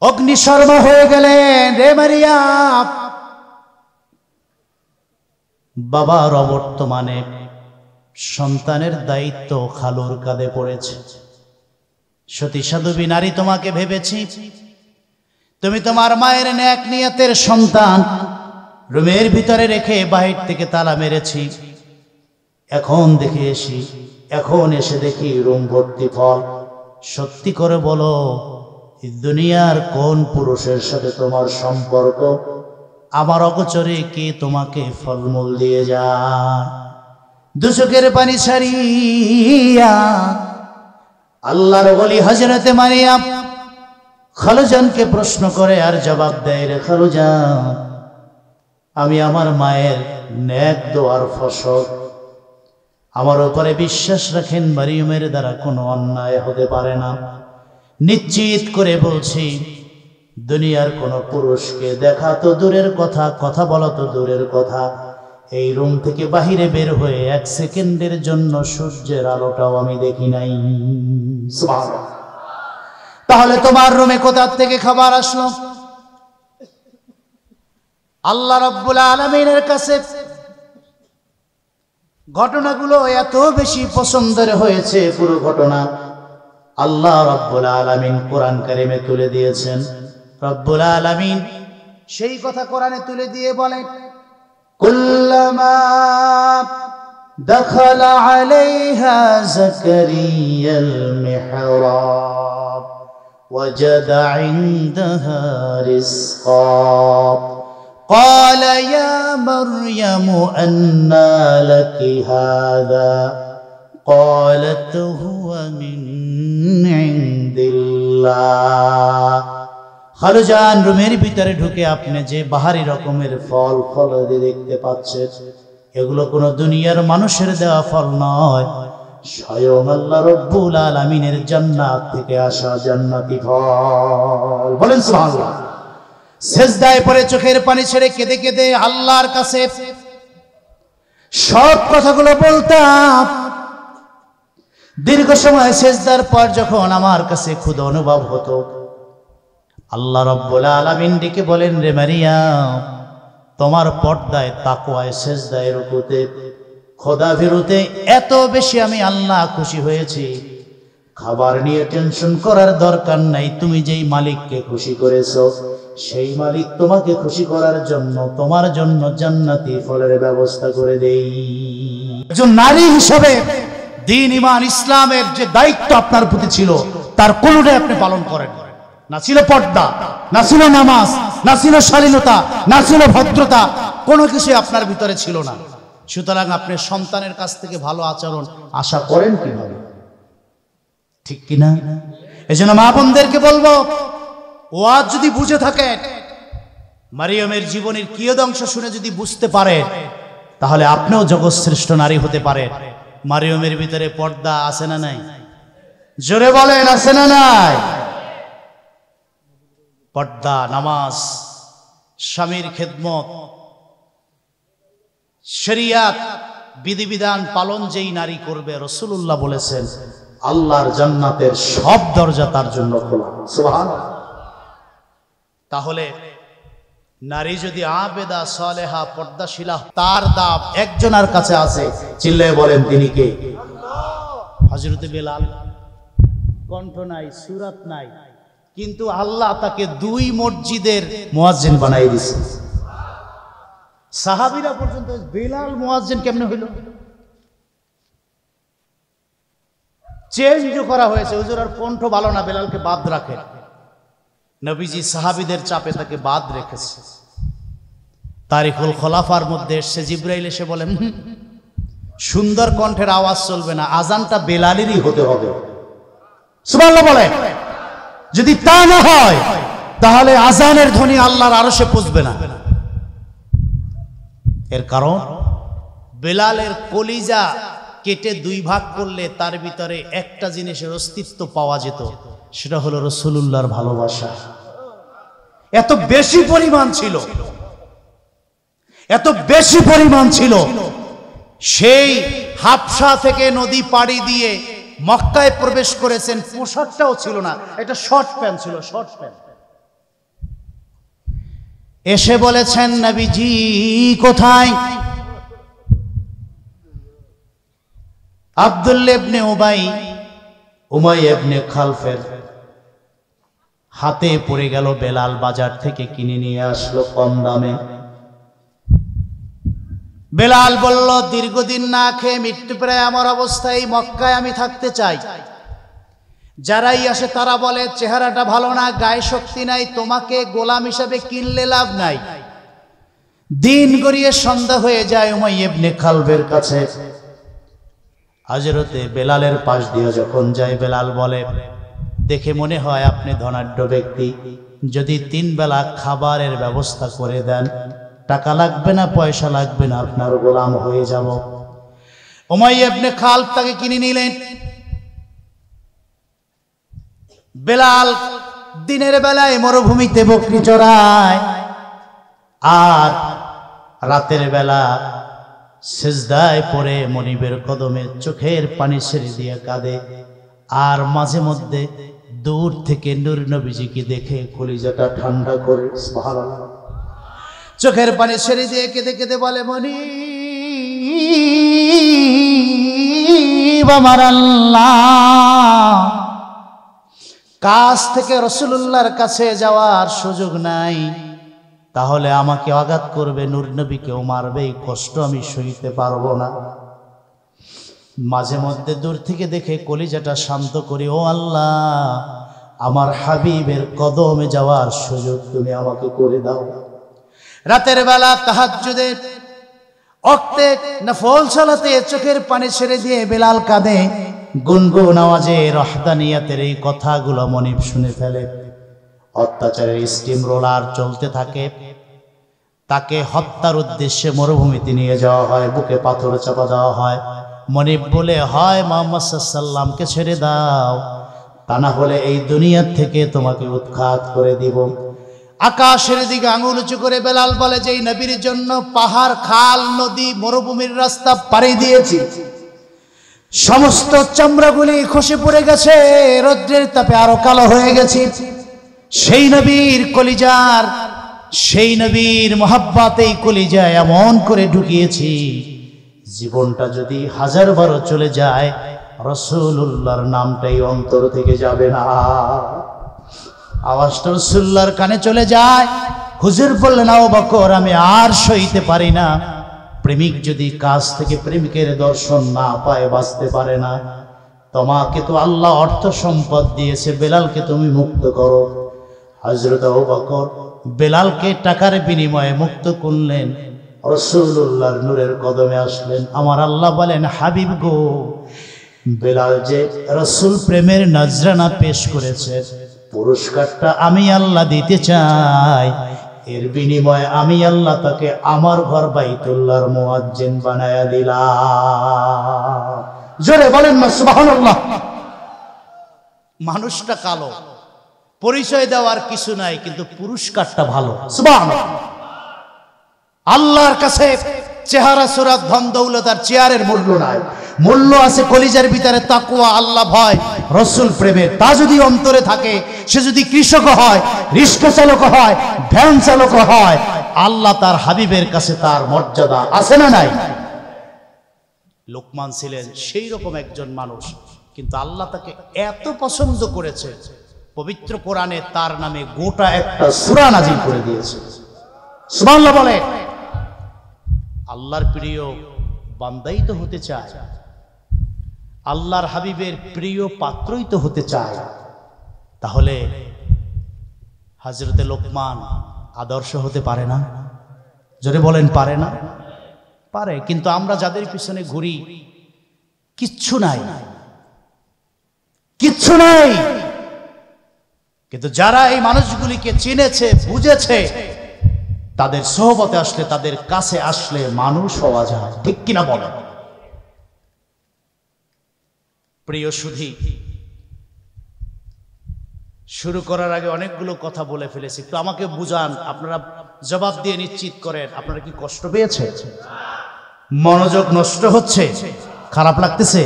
অগ্নিশর্মা হয়ে গেলেন। রে মারিয়াম, বাবার অবর্তমানে সন্তানের দায়িত্ব খালুর কাঁধে পড়েছে। সতী সাধবী নারী তোমাকে ভেবেছি, তুমি তোমার মায়ের নেক নিয়তের সন্তান রুমের ভিতরে রেখে বাহির থেকে তালা মেরেছি। এখন এসে দেখি রুম ভর্তি ফল। সত্যি করে বলো, দুনিয়ার কোন পুরুষের সাথে তোমার সম্পর্ক? আমার অগোচরে কে তোমাকে ফলমূল দিয়ে যায়? দু চোখের পানি ছাড়িয়া আল্লাহর ওলি হযরতে মারিয়াম খালুজানকে প্রশ্ন করে আর জবাব দেয়, রে খালুজান, আমি আমার মায়ের নেক দোয়ার ফসল। আমার উপরে বিশ্বাস রাখেন, মারিয়মের দ্বারা কোনো অন্যায় হতে পারে না। নিশ্চিত করে বলছি, দুনিয়ার কোনো পুরুষকে দেখা তো দূরের কথা, কথা বলা তো দূরের কথা, এই রুম থেকে বাহিরে বের হয়ে 1 সেকেন্ডের জন্য সূর্যের আলোটাও আমি দেখি নাই। সুবহানাল্লাহ। তাহলে তোমার রুমে কোথা থেকে খাবার আসলো? আল্লাহ রাব্বুল আলামিনের কাছে ঘটনাগুলো এত বেশি পছন্দের হয়েছে, পুরো ঘটনা আল্লাহ রাব্বুল আলামিন কোরআন কারিমে তুলে দিয়েছেন। রব্বুল আলামিন সেই কথা কোরআনে তুলে দিয়ে বলেন, কুল্লামা দাখালা আলাইহা যাকারিয়াল মিহরাব ওয়াজাদা ইনদাহা রিজকা قال يا مريم أنى لك هذا قالت هو من عند الله। খালুজান রুমের ভিতরে ঢুকে আপনি যে বাহারি রকমের ফল ফলাদি দেখতে পাচ্ছেন, এগুলো কোনো দুনিয়ার মানুষের দেওয়া ফল নয়, স্বয়ং আল্লাহ রব্বুল আলামিনের জান্নাত থেকে আসা জান্নাতি ফল। বলেন সুবহানাল্লাহ। সেজদায় পড়ে চোখের পানি ছেড়ে কেঁদে কেঁদে আল্লাহর কাছে সব কথাগুলো বলতাম। দীর্ঘ সময় সেজদার পর যখন আমার কাছে ক্ষুধা অনুভব হতো, আল্লাহ রব্বুল আলামিন ডেকে বলেন, রে মারিয়াম, তোমার পর্দায়, তাকওয়ায়, সেজদায়, রুকুতে, খোদা ভীরুতে এত বেশি আমি আল্লাহ খুশি হয়েছি, খাবার নিয়ে টেনশন করার দরকার নাই। তুমি যেই মালিককে খুশি করেছো, সেই মালিক তোমাকে খুশি করার জন্য তোমার জন্য জান্নাতি ফলের ব্যবস্থা করে দেই। একজন নারী হিসেবে দ্বীন, ঈমান, ইসলামের যে দায়িত্ব আপনার প্রতি ছিল, তার কোনোটাই আপনি পালন করেন না। ছিল পর্দা, না ছিল নামাজ, না ছিল শালীনতা, না ছিল ভদ্রতা, কোনো কিছু আপনার ভিতরে ছিল না। সুতরাং আপনি সন্তানের কাছ থেকে ভালো আচরণ আশা করেন কিভাবে? ঠিক কিনা? এজন্য মা বোনদেরকে বলবো, ওয়াজ যদি বুঝে থাকেন, মারিয়মের জীবনের কিয়দংশ শুনে যদি বুঝতে পারেন, তাহলে আপনিও জগৎশ্রেষ্ঠ নারী হতে পারেন। মারিয়মের ভিতরে পর্দা আছে না নাই? জোরে বলেন, আছে না নাই? পর্দা, নামাজ, স্বামীর খেদমত, শরিয়াত বিধিবিধান পালন যেই নারী করবে, রাসূলুল্লাহ বলেছেন আল্লাহর জান্নাতের সব দরজা তার জন্য খোলা। সুবহানাল্লাহ। তাহলে নারী যদি আবেদা, সালেহা, পর্দাশীলা, তার দাম একজনের কাছে আছে, চিল্লায়ে বলেন তিনি কে? হযরতে বেলাল। কণ্ঠ নাই, সুরাত নাই, কিন্তু আল্লাহ তাকে 2 মসজিদের মুয়াজ্জিন বানাই দিয়েছে। সাহাবীরা পর্যন্ত বেলাল মুয়াজ্জিন কেমনে হইল? চেঞ্জ করা হয়েছে, হুজুর আর কণ্ঠ ভালো না, বেলালকে বাদ রাখেন। নবীজি সাহাবীদের চাপে তাকে বাদ রেখেছে। তারিখুল খলাফার মধ্যে এসে জিবরাইল এসে বলেন, সুন্দর কণ্ঠের আওয়াজ চলবে না, আজানটা বেলালেরই হতে হবে। সুবহানাল্লাহ বলে। যদি তা না হয় তাহলে আজানের ধ্বনি আল্লাহর আরশে পৌঁছবে না। এর কারণ বেলালের কলিজা কেটে 2 ভাগ করলে তার ভিতরে একটা জিনিসের অস্তিত্ব পাওয়া যেত, সেটা হলো রাসূলুল্লাহর ভালোবাসা। এত বেশি পরিমাণ ছিল, এত বেশি পরিমাণ ছিল। সেই হাবশা থেকে নদী পাড়ি দিয়ে মক্কায় প্রবেশ করেছেন, পোশাকটাও ছিল না, এটা শর্ট প্যান্ট ছিল, শর্ট প্যান্ট। এসে বলেছেন, নবীজি কোথায়? আব্দুল্লাহ ইবনে উমাইয়া ইবনে খালফের হাতে পড়ে গেল। বেলাল বাজার থেকে কিনে নিয়ে আসলো কম দামে। বেলাল বলল, দীর্ঘদিন না খেয়ে মৃত্যুপ্রায় আমার অবস্থায় মক্কায় আমি থাকতে চাই। যারাই আসে তারা বলে চেহারাটা ভালো না, গায়ে শক্তি নাই, তোমাকে গোলাম হিসাবে কিনলে লাভ নাই। দিন গড়িয়ে সন্ধ্যা হয়ে যায়। উমাইয়া ইবনে খালফের কাছে হযরতে বেলালের পাশ দিয়ে যখন যায়, বেলাল বলে, দেখে মনে হয় আপনি ধনাঢ্য ব্যক্তি, যদি 3 বেলা খাবারের ব্যবস্থা করে দেন, টাকা লাগবে না, পয়সা লাগবে না, আপনার গোলাম হয়ে যাব। উমাইয়া ইবনে খালফ তাকে কিনে নিলেন। বেলাল দিনের বেলায় মরুভূমিতে বকরি চড়ায়, আর রাতের বেলা সিজদায় পড়ে মনিবের কদমে চোখের পানি ছেড়ে দিয়ে কাঁদে। আর মাঝে মধ্যে দূর থেকে নূর নবীজিকে দেখে কলিজাটা ঠান্ডা করে সুবহানাল্লাহ চোখের পানি ছেড়ে দিয়ে কেঁদে কেঁদে বলে, মনিব আমার আল্লাহ, কাছ থেকে রাসূলুল্লাহর কাছে যাওয়ার সুযোগ নাই, তাহলে আমাকে আঘাত করবে, নূর নবীকেও মারবে, এই কষ্ট আমি সইতে পারবো না। মাঝে মধ্যে দূর থেকে দেখে কলিজাটা শান্ত করি, ও আল্লাহ, আমার হাবিবের কদমে যাওয়ার সুযোগ তুমি আমাকে করে দাও। রাতের বেলা তাহাজ্জুদে অক্তে নফল সালাতে চোখের পানি ছেড়ে দিয়ে বেলাল কাঁদে, গুনগুন আওয়াজে রহদানিয়াতের এই কথাগুলো মনিব শুনে ফেলে। অত্যাচারের স্টিম রোলার চলতে থাকে। তাকে হত্যার উদ্দেশ্যে মরুভূমিতে নিয়ে যাওয়া হয়, বুকে পাথর চাপা দেওয়া হয়। মনিব বলে, হয় মুহাম্মদ সাল্লাল্লাহু আলাইহি ওয়াসাল্লামকে ছেড়ে দাও, তা না হলে এই দুনিয়ার থেকে তোমাকে উৎখাত করে দিব। আকাশের দিকে আঙুল উঁচু করে বেলাল বলে, যে এই নবীর জন্য পাহাড়, খাল, নদী, মরুভূমির রাস্তা পাড়ি দিয়েছি, সমস্ত চামড়াগুলি খসে পড়ে গেছে, রৌদ্রের তাপে আরো কালো হয়ে গেছে। সেই নবীর কলিজার, সেই নবীর মোহাব্বত এই কলিজায় এমন করে ঢুকিয়েছি, জীবনটা যদি 1000 বারও চলে যায় রাসূলুল্লাহর নামটাই অন্তর থেকে যাবে না। আওয়াজটা রাসূলুল্লাহর কানে চলে যায়। হুজুর বললেন, আবু বকর, আমি আর সইতে পারি না। প্রেমিক যদি কাছ থেকে প্রেমিকের দর্শন না পায় বাঁচতে পারে না। তোমাকে তো আল্লাহ অর্থ সম্পদ দিয়েছে, বেলালকে তুমি মুক্ত করো। হযরত আবু বকর বেলালকে টাকার বিনিময়ে মুক্ত করলেন, রাসূলুল্লাহর নূরের কদমে আসলেন। আমার আল্লাহ বলেন, হাবিব গো, বেলাল যে রাসূল প্রেমের নজরানা পেশ করেছে, পুরস্কারটা আমি আল্লাহ দিতে চাই। এর বিনিময়ে আমি আল্লাহ তাকে আমার ঘর বাইতুল্লাহর মুয়াজ্জিন বানায়া দিলাম। জোরে বলেন না সুবহানাল্লাহ। মানুষটা কালো, পরিচয় দেওয়ার কিছু নাই, কিন্তু পুরস্কারটা ভালো। সুবহানাল্লাহ। আল্লাহর কাছে চেহারা, সুরাত, ধন দৌলত আর চেয়ারের মূল্য নাই। মূল্য আছে কলিজার ভিতরে তাকওয়া, আল্লাহ ভয়, রাসূল প্রেমের। তা যদি অন্তরে থাকে, সে যদি কৃষক হয়, রিক্সা চালক হয়, ভ্যান চালক হয়, আল্লাহ তার হাবিবের কাছে তার মর্যাদা আছে না নাই? লোকমান ছিলেন সেই রকম একজন মানুষ, কিন্তু আল্লাহ তাকে এত পছন্দ করেছে, পবিত্র কোরআনে তার নামে গোটা একটা সূরা নাজিল করে দিয়েছে। সুবহানাল্লাহ বলে। আল্লাহর প্রিয় বান্দাই তো হতে চায়, আল্লাহর হাবিবের প্রিয় পাত্রই তো হতে চায়। তাহলে হযরতে লোকমান আদর্শ হতে পারে না? জোরে বলেন, পারে না? পারে। কিন্তু আমরা যাদের পিছনে ঘুরি, কিচ্ছু নাই, কিচ্ছু নাই। কিন্তু যারা এই মানুষগুলিকে চিনেছে, বুঝেছে, তাদের সোহবতে আসলে, তাদের কাছে আসলে মানুষ হওয়া যায়। ঠিক কিনা বলেন? প্রিয় সুধী, শুরু করার আগে অনেকগুলো কথা বলে ফেলেছি, একটু আমাকে বুঝান, আপনারা জবাব দিয়ে নিশ্চিত করেন। আপনারা কি কষ্ট পেয়েছে? মনোযোগ নষ্ট হচ্ছে? খারাপ লাগতেছে?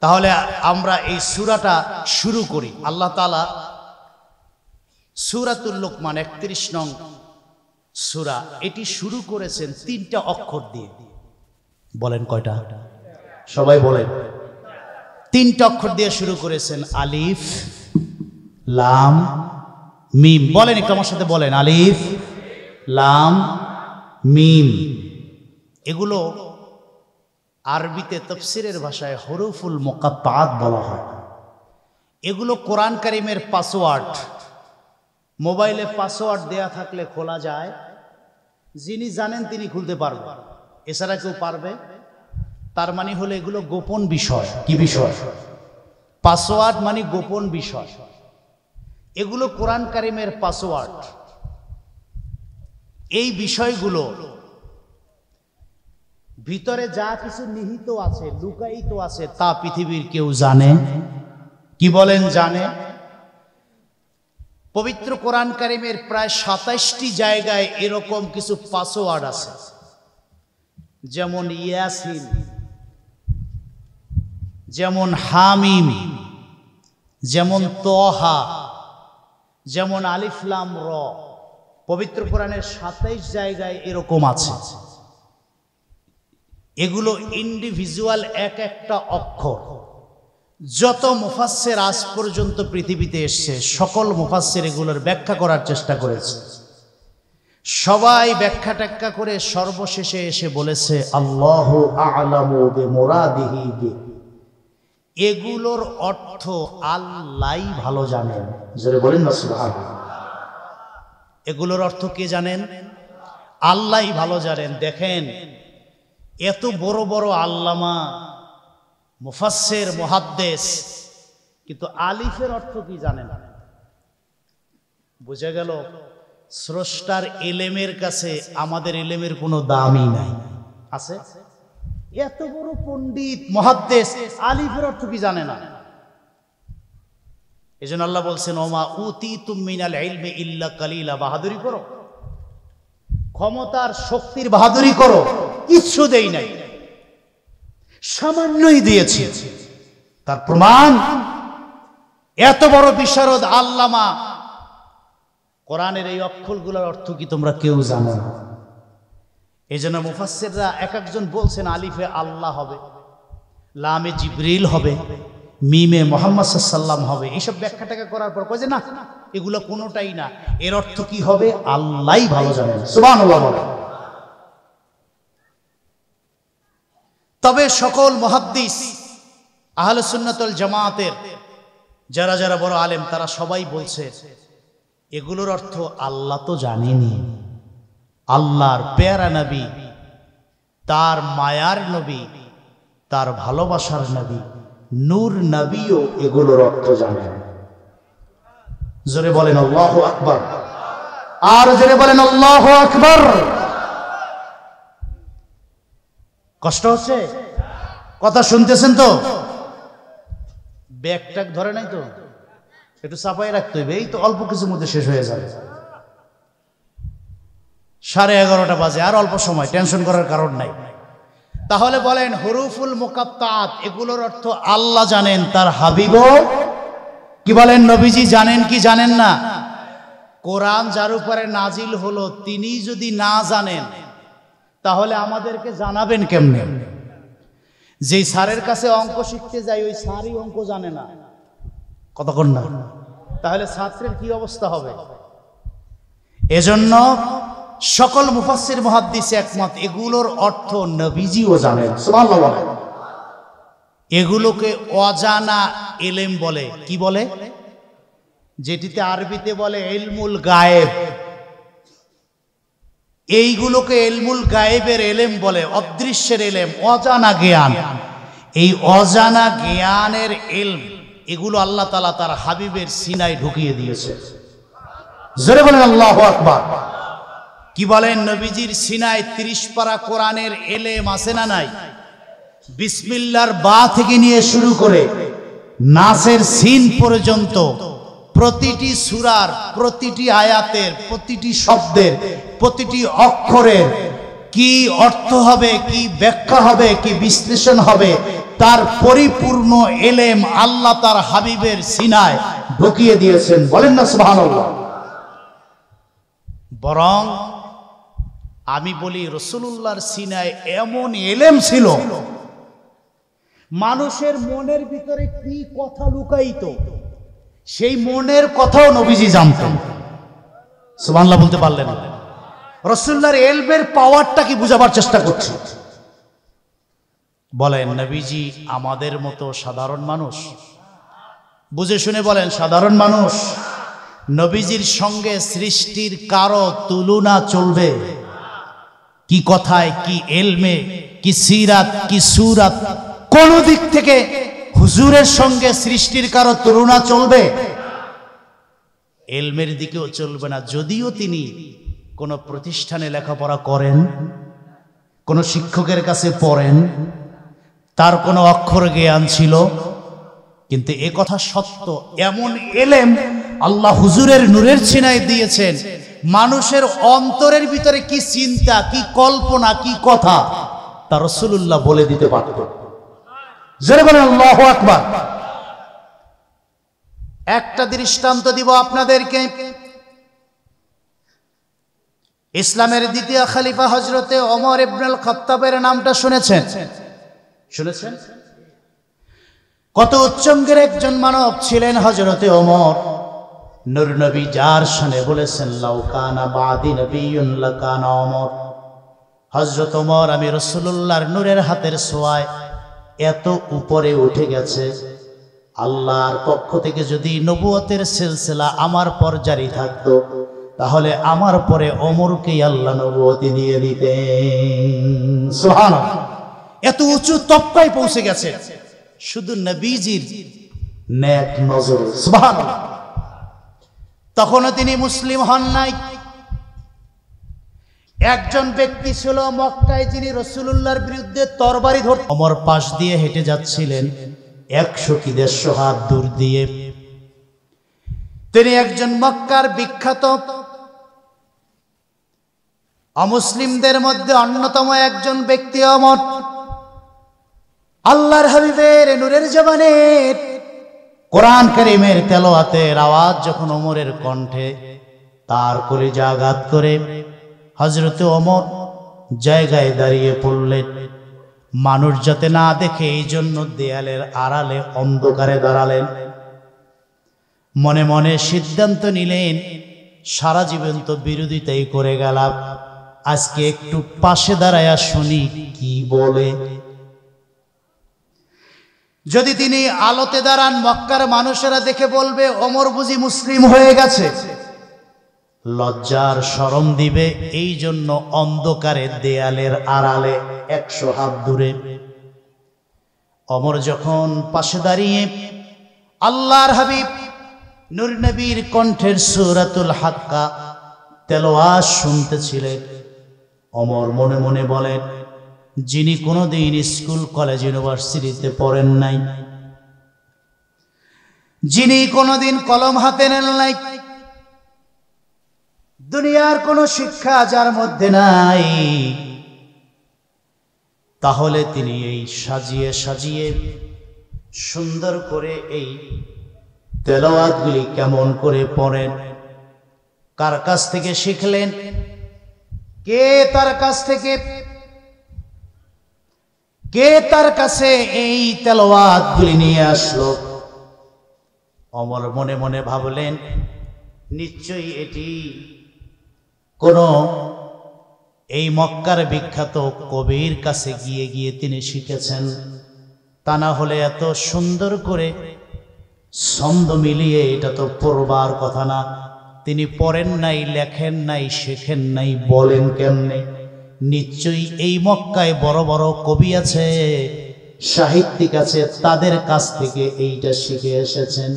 তাহলে আমরা এই সূরাটা শুরু করি। আল্লাহ তাআলা সূরাতুল লোকমান 31 নং সূরা, এটি শুরু করেছেন 3টা অক্ষর দিয়ে। বলেন কয়টা? সবাই বলেন। 3টা অক্ষর দিয়ে শুরু করেছেন, আলিফ, লাম, মিম। বলেন একটু আমার সাথে বলেন, আলিফ, লাম, মিম। এগুলো আরবিতে তাফসীরের ভাষায় হুরুফুল মুকাত্তাআত বলা হয়। এগুলো কোরআন কারীমের পাসওয়ার্ড। মোবাইলে পাসওয়ার্ড দেয়া থাকলে খোলা যায়, যিনি জানেন তিনি খুলতে পারবেন, এছাড়া কেউ পারবে? তার মানে হলো এগুলো গোপন বিষয়। কি বিষয়? পাসওয়ার্ড মানে গোপন বিষয়। এগুলো কোরআন কারীমের পাসওয়ার্ড। এই বিষয়গুলো ভিতরে যা কিছু নিহিত আছে, লুকায়িত আছে, তা পৃথিবীর কেউ জানে? কি বলেন, জানে? পবিত্র কোরআন কারীমের প্রায় 27টি জায়গায় এরকম কিছু পাসওয়ার্ড আছে, যেমন ইয়াসিন, যেমন হামিম, যেমন তহা, যেমন আলিফ লাম র। পবিত্র কোরআনের 27 জায়গায় এরকম আছে। এগুলো ইন্ডিভিজুয়াল এক একটা অক্ষর। যত মুফাসসির আজ পর্যন্ত পৃথিবীতে এসেছে, সকল মুফাসসির এগুলোর ব্যাখ্যা করার চেষ্টা করেছে। সবাই ব্যাখ্যা ট্যাখ্যা করে সর্বশেষে এসে বলেছে, আল্লাহু আ'লামু বিমুরাদিহি বি। এগুলোর অর্থ আল্লাহই ভালো জানেন। যারা বলেন না সুবহানাল্লাহ। এগুলোর অর্থ কে জানেন? আল্লাহই ভালো জানেন। দেখেন, এত বড় বড় আল্লামা, মুফাসসির, মুহাদ্দিস, কিন্তু আলিফের অর্থ কি জানে না। বুঝা গেল স্রষ্টার ইলমের কাছে আমাদের ইলমের কোনো দামই নাই। আছে এত বড় পণ্ডিত মুহাদ্দিস, আলিফের অর্থ কি জানে না। এজন্য আল্লাহ বলছেন ওমা উতিতুম মিনাল ইলমি ইল্লা কালিলা। বাহাদুরি করো, ক্ষমতার শক্তির বাহাদুরি করো, কিচ্ছু দেই নাই, সামান্যই দিয়েছি। তার প্রমাণ এত বড় বিশারদ আল্লামা, কোরআনের এই অক্ষরগুলোর অর্থ কি তোমরা কেউ জানো না। এই জন্য মুফাসসিররা এক একজন বলছেন আলিফে আল্লাহ হবে, লামে জিবরিল হবে, মিমে মুহাম্মদ সাল্লাল্লাহু হবে। এইসব ব্যাখ্যা টাকা করার পর কয় যে না, এগুলো কোনোটাই না, এর অর্থ কি হবে আল্লাহই ভালো জানেন। সুবহানাল্লাহ বলেন। তবে সকল মুহাদ্দিস, আহলে সুন্নাত ওয়াল জামাতের যারা যারা বড় আলেম, তারা সবাই বলছে এগুলোর অর্থ আল্লাহ তো জানেনি। আল্লাহর পেয়ারা নবী, তার মায়ার নবী, তার ভালোবাসার নবী নূর নবীও এগুলোর অর্থ জানেন। জোরে বলেন আল্লাহু আকবার, আর জোরে বলেন আল্লাহু আকবার। কষ্ট হচ্ছে? কথা শুনতেছেন তো? ব্যাগটাক ধরে নাই তো? একটু চাপাই রাখতে হবে, এই তো অল্প কিছুর মধ্যে শেষ হয়ে যাবে। 11:30 বাজে, আর অল্প সময়, টেনশন করার কারণ নাই। তাহলে বলেন হুরুফুল মুকাত্তাআত এগুলোর অর্থ আল্লাহ জানেন, তার হাবিবও কি বলেন নবীজি জানেন কি জানেন না? কোরআন যার উপরে নাজিল হলো তিনি যদি না জানেন তাহলে আমাদেরকে জানাবেন কেমনে? যেই স্যারের কাছে অঙ্ক শিখতে যাই ওই স্যারই অঙ্ক জানে না, কতক্ষণ না, তাহলে ছাত্রের কি অবস্থা হবে? এজন্য সকল মুফাসসির মুহাদ্দিস একমত এগুলোর অর্থ নবীজিও জানেন। সুবহানাল্লাহ। এগুলোকে অজানা ইলম বলে। কি বলে? যেটিতে আরবিতে বলে ইলমুল গায়েব। এইগুলোকে ইলমুল গায়েবের ইলম বলে, অদৃশ্যের ইলম, অজানা জ্ঞান। এই অজানা জ্ঞানের ইলম এগুলো আল্লাহ তাআলা তার হাবিবের সিনায় ঢুকিয়ে দিয়েছে। জোরে বলেন আল্লাহু আকবার। কি বলেন? নবীজির সিনায় 30 পারা কোরআনের ইলম আছে না নাই? বিসমিল্লাহর বা থেকে নিয়ে শুরু করে নাসের সিন পর্যন্ত প্রতিটি সূরার, প্রতিটি আয়াতের, প্রতিটি শব্দের, প্রতিটি অক্ষরের কি অর্থ হবে, কি ব্যাখ্যা হবে, কি বিশ্লেষণ হবে, তার পরিপূর্ণ ইলম আল্লাহ তার হাবিবের সিনায় ঢুকিয়ে দিয়েছেন। বলেন না সুবহানাল্লাহ। বরং আমি বলি রাসূলুল্লাহর সিনায় এমন ইলম ছিল, মানুষের মনের ভিতরে কি কথা লুকায়িত সেই মনের কথাও নবীজি জানতেন। সুবহানাল্লাহ বলতে পারলেন না? রাসূলুল্লাহর ইলমের পাওয়ারটা কি বুঝাবার চেষ্টা করছি। বলেন নবীজি আমাদের মতো সাধারণ মানুষ? বুঝে শুনে বলেন সাধারণ মানুষ। নবীজির সঙ্গে সৃষ্টির কারো তুলনা চলবে? কি কথায়, কি ইলমে, কি সিরাত, কি সুরাত, কোন দিক থেকে হুজুরের সঙ্গে সৃষ্টির কারো তুলনা চলবে? ইলমের দিকেও চলবে না। যদিও তিনি কোন প্রতিষ্ঠানে লেখাপড়া করেন, কোন শিক্ষকের কাছে পড়েন, তার কোনো অক্ষর জ্ঞান ছিল, কিন্তু এ কথা সত্য এমন ইলম আল্লাহ হুজুরের নূরের সিনায় দিয়েছেন, মানুষের অন্তরের ভিতরে কি চিন্তা, কি কল্পনা, কি কথা তা রাসূলুল্লাহ বলে দিতে পারতেন। জোরে বলেন আল্লাহু আকবার। একটা দৃষ্টান্ত দিব আপনাদেরকে। ইসলামের দ্বিতীয় খলিফা হযরতে ওমর ইবনুল খাত্তাবের নামটা শুনেছেন? শুনেছেন? কত উচ্চঙ্গের একজন মানব ছিলেন হযরতে ওমর। নূর নবী যার শানে বলেছেন লাউ কানা বাদি নবিয়্যুন লাকানা ওমর। হযরত ওমর আমি রাসূলুল্লাহর নূরের হাতের ছোঁয়ায় এত উপরে উঠে গেছে, আল্লাহর পক্ষ থেকে যদি নবুয়তের সিলসিলা আমার পর জারি থাকতো তাহলে আমার পরে ওমরকেই আল্লাহ নবুয়তি দিয়ে দিতেন। সুবহানাল্লাহ, এত উঁচু তবকায় পৌঁছে গেছে শুধু নবীজির নেক নজর। সুবহানাল্লাহ। তখনও তিনি মুসলিম হন নাই। একজন ব্যক্তি ছিল মক্কায়, যিনি রাসূলুল্লাহর বিরুদ্ধে তরবারি ধরতে ওমর পাশ দিয়ে হেঁটে যাচ্ছিলেন 100 কি 150 হাত দূর দিয়ে। তিনি একজন মক্কার বিখ্যাত অমুসলিমদের মধ্যে অন্যতম একজন ব্যক্তি ওমর। আল্লাহর হাবিবের নূরের জবানের কোরআন কারীমের তেলাওয়াতের আওয়াজ যখন ওমরের কণ্ঠে তার কলিজা আঘাত করে, হযরতে ওমর জায়গায় দাঁড়িয়ে পড়লেন। মানুষ যাতে না দেখে এই জন্য দেয়ালের আড়ালে অন্ধকারে দাঁড়ালেন। মনে মনে সিদ্ধান্ত নিলেন, সারা জীবন তো বিরোধিতাই করে গেলাম, আজকে একটু পাশে দাঁড়ায়া শুনি কি বলে। যদি তিনি আলোতে দাঁড়ান, মক্কার মানুষেরা দেখে বলবে ওমর বুঝি মুসলিম হয়ে গেছে, লজ্জার শরম দিবে। এই জন্য অন্ধকারে দেয়ালের আড়ালে 100 হাত দূরে ওমর যখন পাশে দাঁড়িয়ে আল্লাহর হাবিব নূর নবীর কণ্ঠের সূরাতুল হাক্কা তেলাওয়াত শুনতেছিলেন, ওমর মনে মনে বলেন, যিনি কোনোদিন স্কুল কলেজ ইউনিভার্সিটিতে পড়েন নাই, যিনি কোনোদিন কলম হাতে নেন নাই, দুনিয়ার কোনো শিক্ষা যার মধ্যে নাই, তাহলে তিনি এই সাজিয়ে সাজিয়ে সুন্দর করে এই তেলাওয়াতগুলি কেমন করে পড়েন, কার কাছ থেকে শিখলেন, কে তার কাছ থেকে, কে তার কাছে এই তেলাওয়াতগুলি নিয়ে আসলো। ওমর মনে মনে ভাবলেন, নিশ্চয়ই এটি কোন এই মক্কার বিখ্যাত কবির কাছে গিয়ে গিয়ে তিনি শিখেছেন, তা না হলে এত সুন্দর করে ছন্দ মিলিয়ে এটা তো পড়বার কথা না। তিনি পড়েন নাই, লেখেন নাই, শেখেন নাই, বলেন কেমনে? নিশ্চয়ই এই মক্কায় বড় বড় কবি আছে, সাহিত্যিক আছে, তাদের কাছ থেকে এইটা শিখে এসেছেন।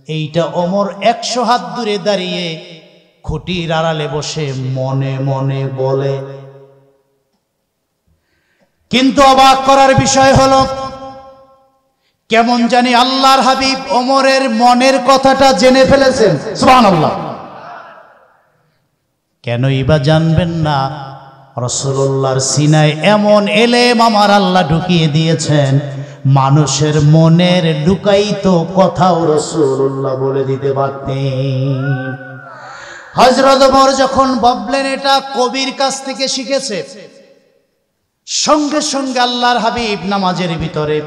এইটা ওমর 100 হাত দূরে দাঁড়িয়ে খুঁটির আড়ালে বসে মনে মনে বলে। কিন্তু অবাক করার বিষয় হলো, কেমন জানি আল্লাহর হাবিব ওমরের মনের কথাটা জেনে ফেলেছেন। সুবহানাল্লাহ। কেনই বা জানবেন না? রাসূলুল্লাহর সিনায় এমন এলেম আমার আল্লাহ ঢুকিয়ে দিয়েছেন, মানুষের মনের লুকায়িত কথাও রাসূলুল্লাহ বলে দিতে পারতেন। হযরত ওমর যখন ভাবলেন এটা কবির কাছ থেকে শিখেছে, সঙ্গে সঙ্গে আল্লাহর হাবিব নামাজের ভিতরে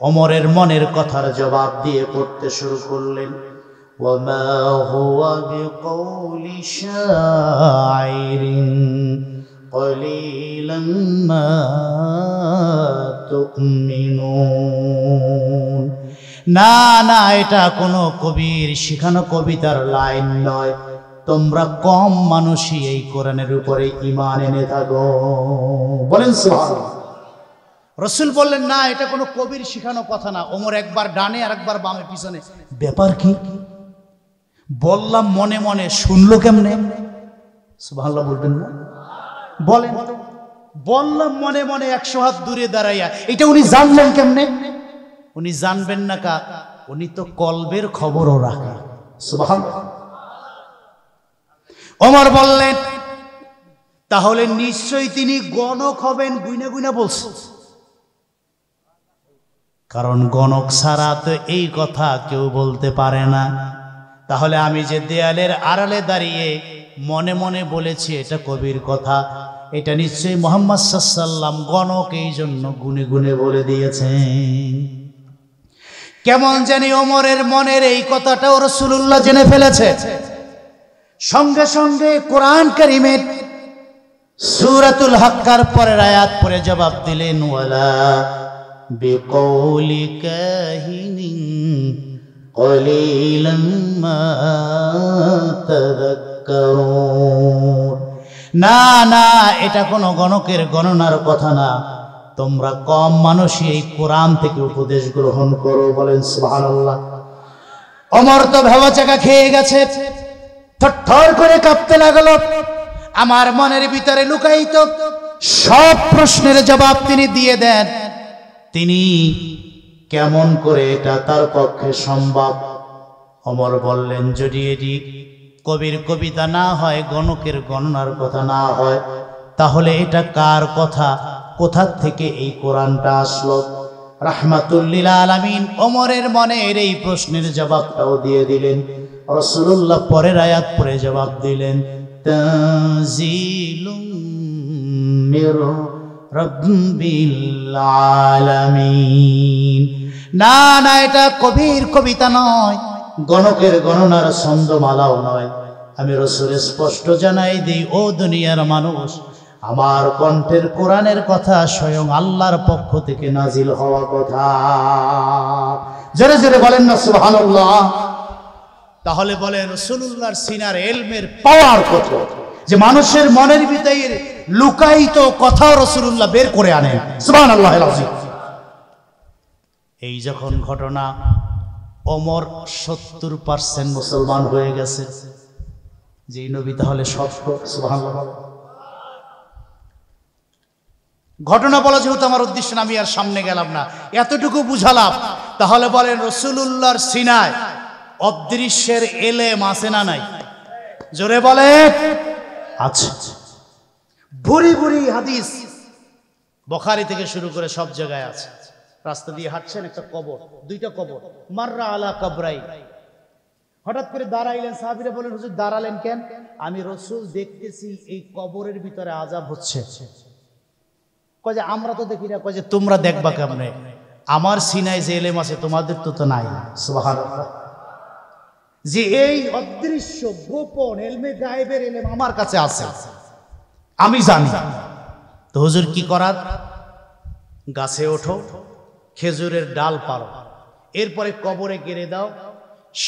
ওমরের মনের কথার জবাব দিয়ে পড়তে শুরু করলেন, ওয়ামা হুয়া বিকৌলি শাইরিন কলিলাম মা তুমিনুন। না না, এটা কোনো কবির শিখানো কবিতার লাইন নয়, তোমরা কম মানুষই এই কোরআনের উপরে ঈমান এনে থাকো। বলেন সুবহানাল্লাহ। রাসূল বললেন, না এটা কোনো কবির শিখানো কথা না। ওমর একবার ডানে আর একবার বামে পিছনে, ব্যাপার কি? বললাম মনে মনে, শুনলো কেমনে? সুবহানাল্লাহ বলবেন না? বলেন। বললাম মনে মনে 100 হাত দূরে দাঁড়াইয়া, এটা উনি জানলেন কেমনে? উনি জানবেন না কা, উনি তো কলবের খবরও রাখে। সুবহানাল্লাহ। ওমর বললেন, তাহলে নিশ্চয়ই তিনি গণক হবেন। গুইনা গুইনা বলছে, কারণ গণক ছাড়া তো এই কথা কেউ বলতে পারে না। তাহলে আমি যে দেয়ালের আড়ালে দাঁড়িয়ে মনে মনে বলেছি এটা কবির কথা, এটা নিশ্চয়ই মুহাম্মদ সাল্লাল্লাহু আলাইহি ওয়াসাল্লাম গণক, এই জন্য গুনে গুনে বলে দিয়েছেন। কেমন জানি ওমরের মনের এই কথাটাও রাসূলুল্লাহ জেনে ফেলেছে। সঙ্গে সঙ্গে কোরআন কারীমের সূরাতুল হাক্কার পরের আয়াত পড়ে জবাব দিলেন, ওয়ালা বিকৌলি কাহিনিন কলিলাম মা তাযাক্কারুন। তাযাক্কারুন। না না, এটা কোনো গণকের গণনার কথা না, তোমরা কম মানুষই এই কোরআন থেকে উপদেশ গ্রহণ করো। বলেন সুবহানাল্লাহ। ওমর তো ভেবাচাকা খেয়ে গেছে, থরথর করে কাঁপতে লাগলো। আমার মনের ভিতরে লুকায়িত সব প্রশ্নের জবাব তিনি দিয়ে দেন। তিনি কেমন করে এটা তার পক্ষে সম্ভব? ওমর বললেন, যদি এটি কবির কবিতা না হয়, গণকের গণনার কথা না হয়, তাহলে এটা কার কথা? কোথা থেকে এই কোরআনটা আসলো? রাহমাতুল লিল আলামিন ওমরের মনের এই প্রশ্নের জবাবটাও দিয়ে দিলেন। রাসূলুল্লাহ পরের আয়াত পড়ে জবাব দিলেন, তানজিলুম মির রাব্বিল আলামিন। না না, এটা কবির কবিতা নয়, গণকের গণনার ছন্দমালাও নয়। আমি রাসূল স্পষ্ট জানাই দিই, ও দুনিয়ার মানুষ, আমার কণ্ঠের কোরআনের কথা স্বয়ং আল্লাহর পক্ষ থেকে নাজিল হওয়া কথা। জোরে জোরে বলেন না সুবহানাল্লাহ। তাহলে বলেন, রাসূলুল্লাহর সিনার ইলমের পাওয়ার কত, যে মানুষের মনের ভিতরে লুকায়িত কথা রাসূলুল্লাহ বের করে আনেন। সুবহানাল্লাহিল আযীম। এই যখন ঘটনা, ওমর 70% মুসলমান হয়ে গেছে। যে নবী তাহলে সত্য। সুবহানাল্লাহ। ঘটনা বলা যেহেতু আমার উদ্দেশ্য না, আমি আর সামনে গেলাম না, এতটুকু বুঝালাম। তাহলে বলেন, রাসূলুল্লাহর সিনায় অদৃশ্যের ইলম আছে না নাই? জোরে বলে আছে। ভুরি ভুরি হাদিস বুখারী থেকে শুরু করে সব জায়গায় আছে। রাস্তা দিয়ে হাঁটছেন, একটা কবর, দুইটা কবর, মাররা আলা কবরাই। হঠাৎ করে দাঁড়াইলেন, সাহাবীরা বলেন, হুজুর দাঁড়ালেন কেন? আমি রাসূল দেখতেছি এই কবরের ভিতরে আযাব হচ্ছে। কয় যে আমরা তো দেখি না। কয় যে তোমরা দেখবা কেমনে? আমার সিনায় যে ইলম আছে তোমাদের তো নাই। সুবহানাল্লাহ। যে এই অদৃশ্য গোপন ইলমে গায়েবের ইলম আমার কাছে আছে, আমি জানি। তো হুজুর কি করার? গাছে ওঠো, খেজুরের ডাল পারো, এরপরে কবরে গেড়ে দাও,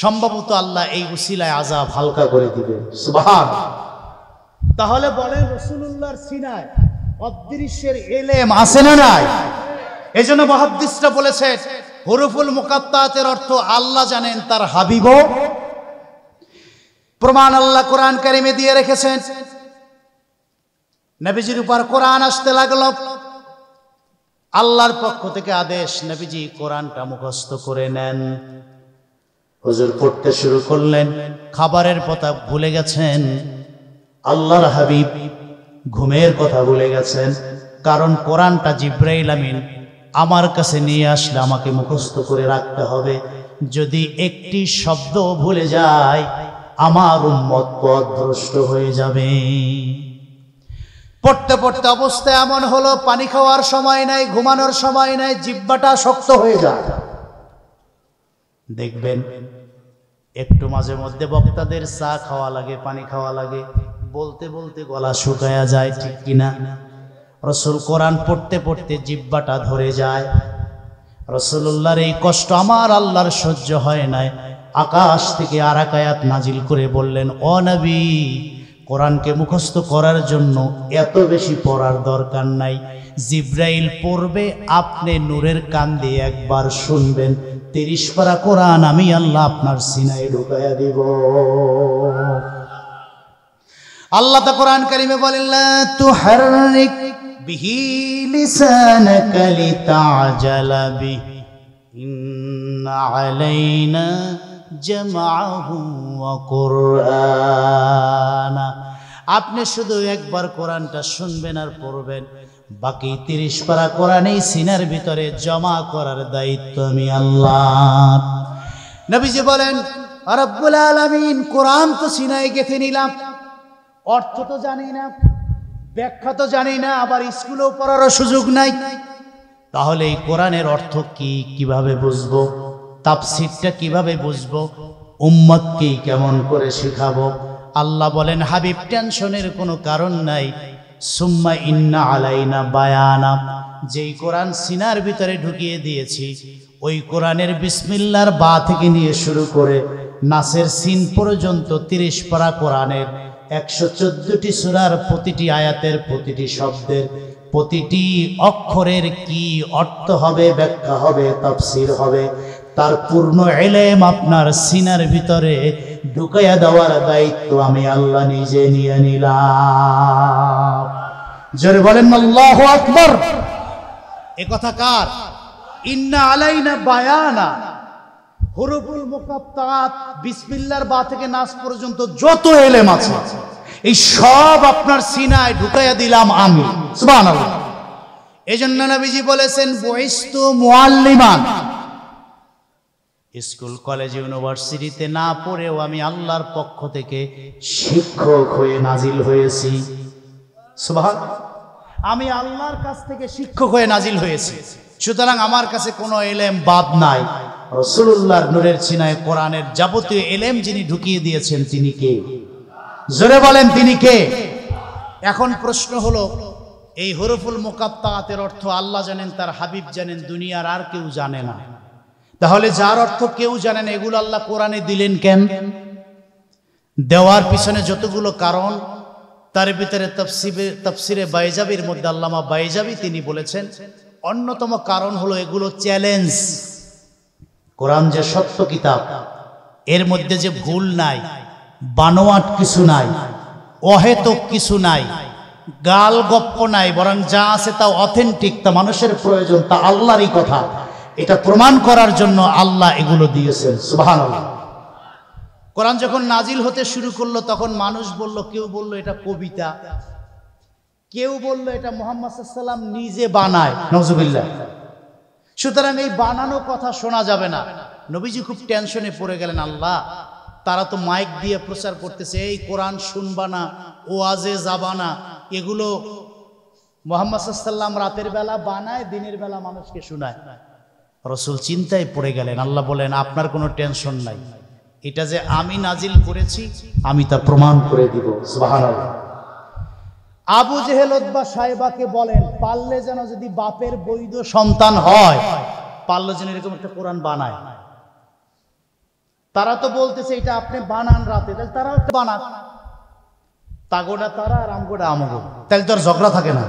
সম্ভবত আল্লাহ এই উসিলায় আযাব হালকা করে দিবে। সুবহানাল্লাহ। তাহলে বলেন, রাসূলুল্লাহর সিনায় অদৃশ্যের ইলম আছে না নাই? এজন্য মুহাদ্দিসরা বলেছে, হুরুফুল মুকাত্তাতের অর্থ আল্লাহ জানেন, তার হাবিবও। প্রমাণ আল্লাহ কোরআন কারিমে দিয়ে রেখেছেন। নবীজির উপর কোরআন আসতে লাগলো, আল্লাহর পক্ষ থেকে আদেশ, নবীজি কোরআনটা মুখস্থ করে নেন। হুজুর পড়তে শুরু করলেন, খাবারের কথা ভুলে গেছেন, আল্লাহর হাবিব ঘুমের কথা ভুলে গেছেন। কারণ কোরআনটা জিবরাইল আমিন আমার কাছে নিয়ে আসলে আমাকে মুখস্থ করে রাখতে হবে। যদি একটি শব্দ ভুলে যায়, আমার উম্মত পথভ্রষ্ট হয়ে যাবে। পড়তে পড়তে অবস্থা এমন হলো, পানি খাওয়ার সময় নাই, ঘুমানোর সময় নাই, জিহ্বাটা শক্ত হয়ে যায়। দেখবেন একটু মাঝে মধ্যে বক্তাদের চা খাওয়া লাগে, পানি খাওয়া লাগে, বলতে বলতে গলা শুকায়া যায়, ঠিক কিনা? রাসূল কোরআন পড়তে পড়তে জিহ্বাটা ধরে যায়। রাসূলুল্লাহর এই কষ্ট আমার আল্লাহর সহ্য হয় নাই। আকাশ থেকে আর এক আয়াত নাজিল করে বললেন, ও নবী, কোরআনকে মুখস্থ করার জন্য এত বেশি পড়ার দরকার নাই। জিবরাইল পড়বে, আপনি নূরের কান দিয়ে একবার শুনবেন, 30 পারা কোরআন আমি আল্লাহ আপনার সিনায় ঢুকায়া দিব। আল্লাহ তা কোরআন কারিমে বলেন, লা তুহাররিক বিহি লিসানাকা লিতা'জালা বিহি ইন্না আলাইনা জামআহু ওয়া কুরআনা। আপনি শুধু একবার কোরআনটা শুনবেন আর পড়বেন, বাকি 30 পারা কোরআন এই সিনার ভিতরে জমা করার দায়িত্ব আমি আল্লাহ। নবীজি বলেন, রব্বুল আলামিন কোরআন তো সিনায় গেঁথে নিলাম, অর্থ তো জানি না, ব্যাখ্যা তো জানি না, আবার স্কুলেও পড়ারও সুযোগ নাই। তাহলে এই কোরআনের অর্থ কি, কিভাবে বুঝবো? তাফসীরটা কিভাবে বুঝবো? উম্মতকে কেমন করে শেখাবো? আল্লাহ বলেন, হাবিব টেনশনের কোনো কারণ নাই। সুম্মা ইন্না আলাইনা বায়ানা, যেই কোরআন সিনার ভিতরে ঢুকিয়ে দিয়েছি, ওই কোরআনের বিসমিল্লাহর বা থেকে নিয়ে শুরু করে নাসের সিন পর্যন্ত 30 পারা কোরআনের 114টি সূরার প্রতিটি আয়াতের প্রতিটি শব্দের প্রতিটি অক্ষরের কি অর্থ হবে, ব্যাখ্যা হবে, তাফসীর হবে, তার পূর্ণ ইলম আপনার সিনার ভিতরে ঢুকাইয়া দেওয়ার দায়িত্ব আমি আল্লাহ নিজে নিয়ে নিলাম। জোরে বলেন আল্লাহু আকবার। এ কথা কার? ইন্না আলাইনা বায়ানা, হুরুফুল মুকাত্তাআত, বিসমিল্লাহর বা থেকে নাস পর্যন্ত যত ইলম আছে এই সব আপনার সিনায় ঢুকাইয়া দিলাম আমি। সুবহানাল্লাহ। এজন্য নবীজি বলেছেন বুইস্তু মুআল্লিমান, স্কুল কলেজ ইউনিভার্সিটিতে না পড়েও আমি আল্লাহর পক্ষ থেকে শিক্ষক হয়ে নাজিল হয়েছি। সুবহানাল্লাহ। আমি আল্লাহর কাছ থেকে শিক্ষক হয়ে নাজিল হয়েছি, সুতরাং আমার কাছে কোনো ইলম বাদ নাই। রাসূলুল্লাহর নূরের সিনায় কোরআনের যাবতীয় ইলম যিনি ঢুকিয়ে দিয়েছেন তিনি কে? জোরে বলেন তিনি কে? এখন প্রশ্ন হলো, এই হুরুফুল মুকাত্তাআতের অর্থ আল্লাহ জানেন, তার হাবিব জানেন, দুনিয়ার আর কেউ জানে না। তাহলে যার অর্থ কেউ জানেন এগুলো আল্লাহ কোরআনে দিলেন কেন? দেওয়ার পিছনে যতগুলো কারণ, তার ভিতরে তাফসিরে বাইজাবির মধ্যে আল্লামা বাইজাবি তিনি বলেছেন অন্যতম কারণ হলো এগুলো চ্যালেঞ্জ। কোরআন যে সত্য কিতাব, এর মধ্যে যে ভুল নাই, বানোয়াট কিছু নাই, অহেতুক কিছু নাই, গাল গপ্প নাই, বরং যা আছে তা অথেন্টিক, তা মানুষের প্রয়োজন, তা আল্লাহরই কথা, এটা প্রমাণ করার জন্য আল্লাহ এগুলো দিয়েছেন। সুবহানাল্লাহ। কোরআন যখন নাজিল হতে শুরু করলো তখন মানুষ বলল, কেউ বলল এটা কবিতা, কেউ বলল এটা মুহাম্মদ সাল্লাল্লাহু আলাইহি ওয়াসাল্লাম নিজে বানায়, নাউজুবিল্লাহ। সুতরাং এই বানানো কথা শোনা যাবে না। নবীজি খুব টেনশনে পড়ে গেলেন, আল্লাহ তারা তো মাইক দিয়ে প্রচার করতেছে, এই কোরআন শুনবা না, ওয়াজে যাবা না, এগুলো মুহাম্মদ সাল্লাল্লাহু আলাইহি ওয়াসাল্লাম রাতের বেলা বানায়, দিনের বেলা মানুষকে শোনায়। রাসূল চিন্তায় পড়ে গেলেন। আল্লাহ বলেন, আপনার কোনো টেনশন নাই, এটা যে আমি নাজিল করেছি আমি তা প্রমাণ করে দিব। সুবহানাল্লাহ। আবু জেহেল উতবা সাহেবাকে বলেন, পারলে যেন যদি বাপের বৈধ সন্তান হয়, পারলে যেন এরকম একটা কোরআন বানায়। তারা তো বলতেছে এটা আপনি বানান রাতে, তাহলে তারাও একটা বানাক, তাগোটা তারা আর আমগোটা আমগো, তাহলে তো আর ঝগড়া থাকে না,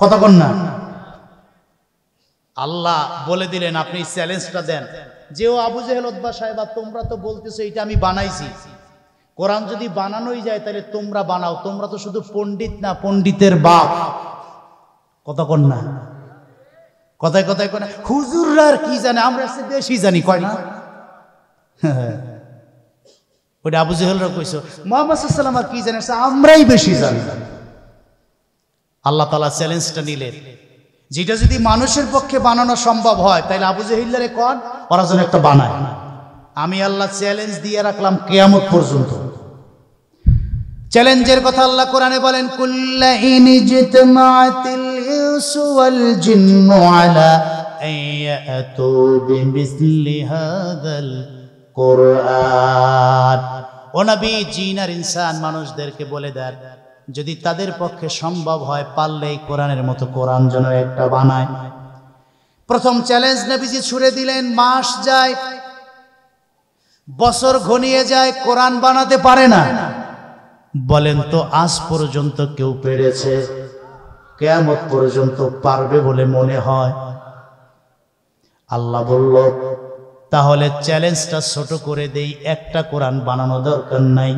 কথা কন না। আল্লাহ বলে দিলেন, আপনি চ্যালেঞ্জটা দেন, যে ও আবু জেহেল উতবা সাহেবা, তোমরা তো বলতেছো এটা আমি বানাইছি, কোরআন যদি বানানোই যায় তাহলে তোমরা বানাও, তোমরা তো শুধু পণ্ডিত না, পণ্ডিতের বাপ, কথা কন না। কথায় কথায় কয় না হুজুররা আর কি জানে, আমরা বেশি জানি, কয় না। ওটা আবু জেহেলরা কইছো, মুহাম্মদ সাল্লাল্লাহু আলাইহি ওয়াসাল্লাম আর কি জানে, আমরাই বেশি জানি। আল্লাহ তাআলা চ্যালেঞ্জটা নিলেন, যেটা যদি মানুষের পক্ষে বানানো সম্ভব হয় তাহলে আবু জেহেলরে কোন ওরা যেন একটা বানায়। আমি আল্লাহ চ্যালেঞ্জ দিয়ে রাখলাম কিয়ামত পর্যন্ত। চ্যালেঞ্জের কথা আল্লাহ কোরআনে বলেন, কুল্লা ইন জিতমাআতিল ইনসু ওয়াল জিন্নু আলা আয়াতু বিমিসলি হাযাল কোরআন। ও নবী, জিন আর ইনসান মানুষদেরকে বলে দেন, যদি তাদের পক্ষে সম্ভব হয় পারলে এই কোরআনের মতো কোরআন যেন একটা বানায়। প্রথম চ্যালেঞ্জ নবীজি ছুড়ে দিলেন। মাস যায়, বছর ঘনিয়ে যায়, কোরআন বানাতে পারে না। বলেন তো আজ পর্যন্ত কেউ পেরেছে? কিয়ামত পর্যন্ত পারবে বলে মনে হয়? আল্লাহ বলল, তাহলে চ্যালেঞ্জটা ছোট করে দেই, একটা কোরআন বানানো দরকার নাই,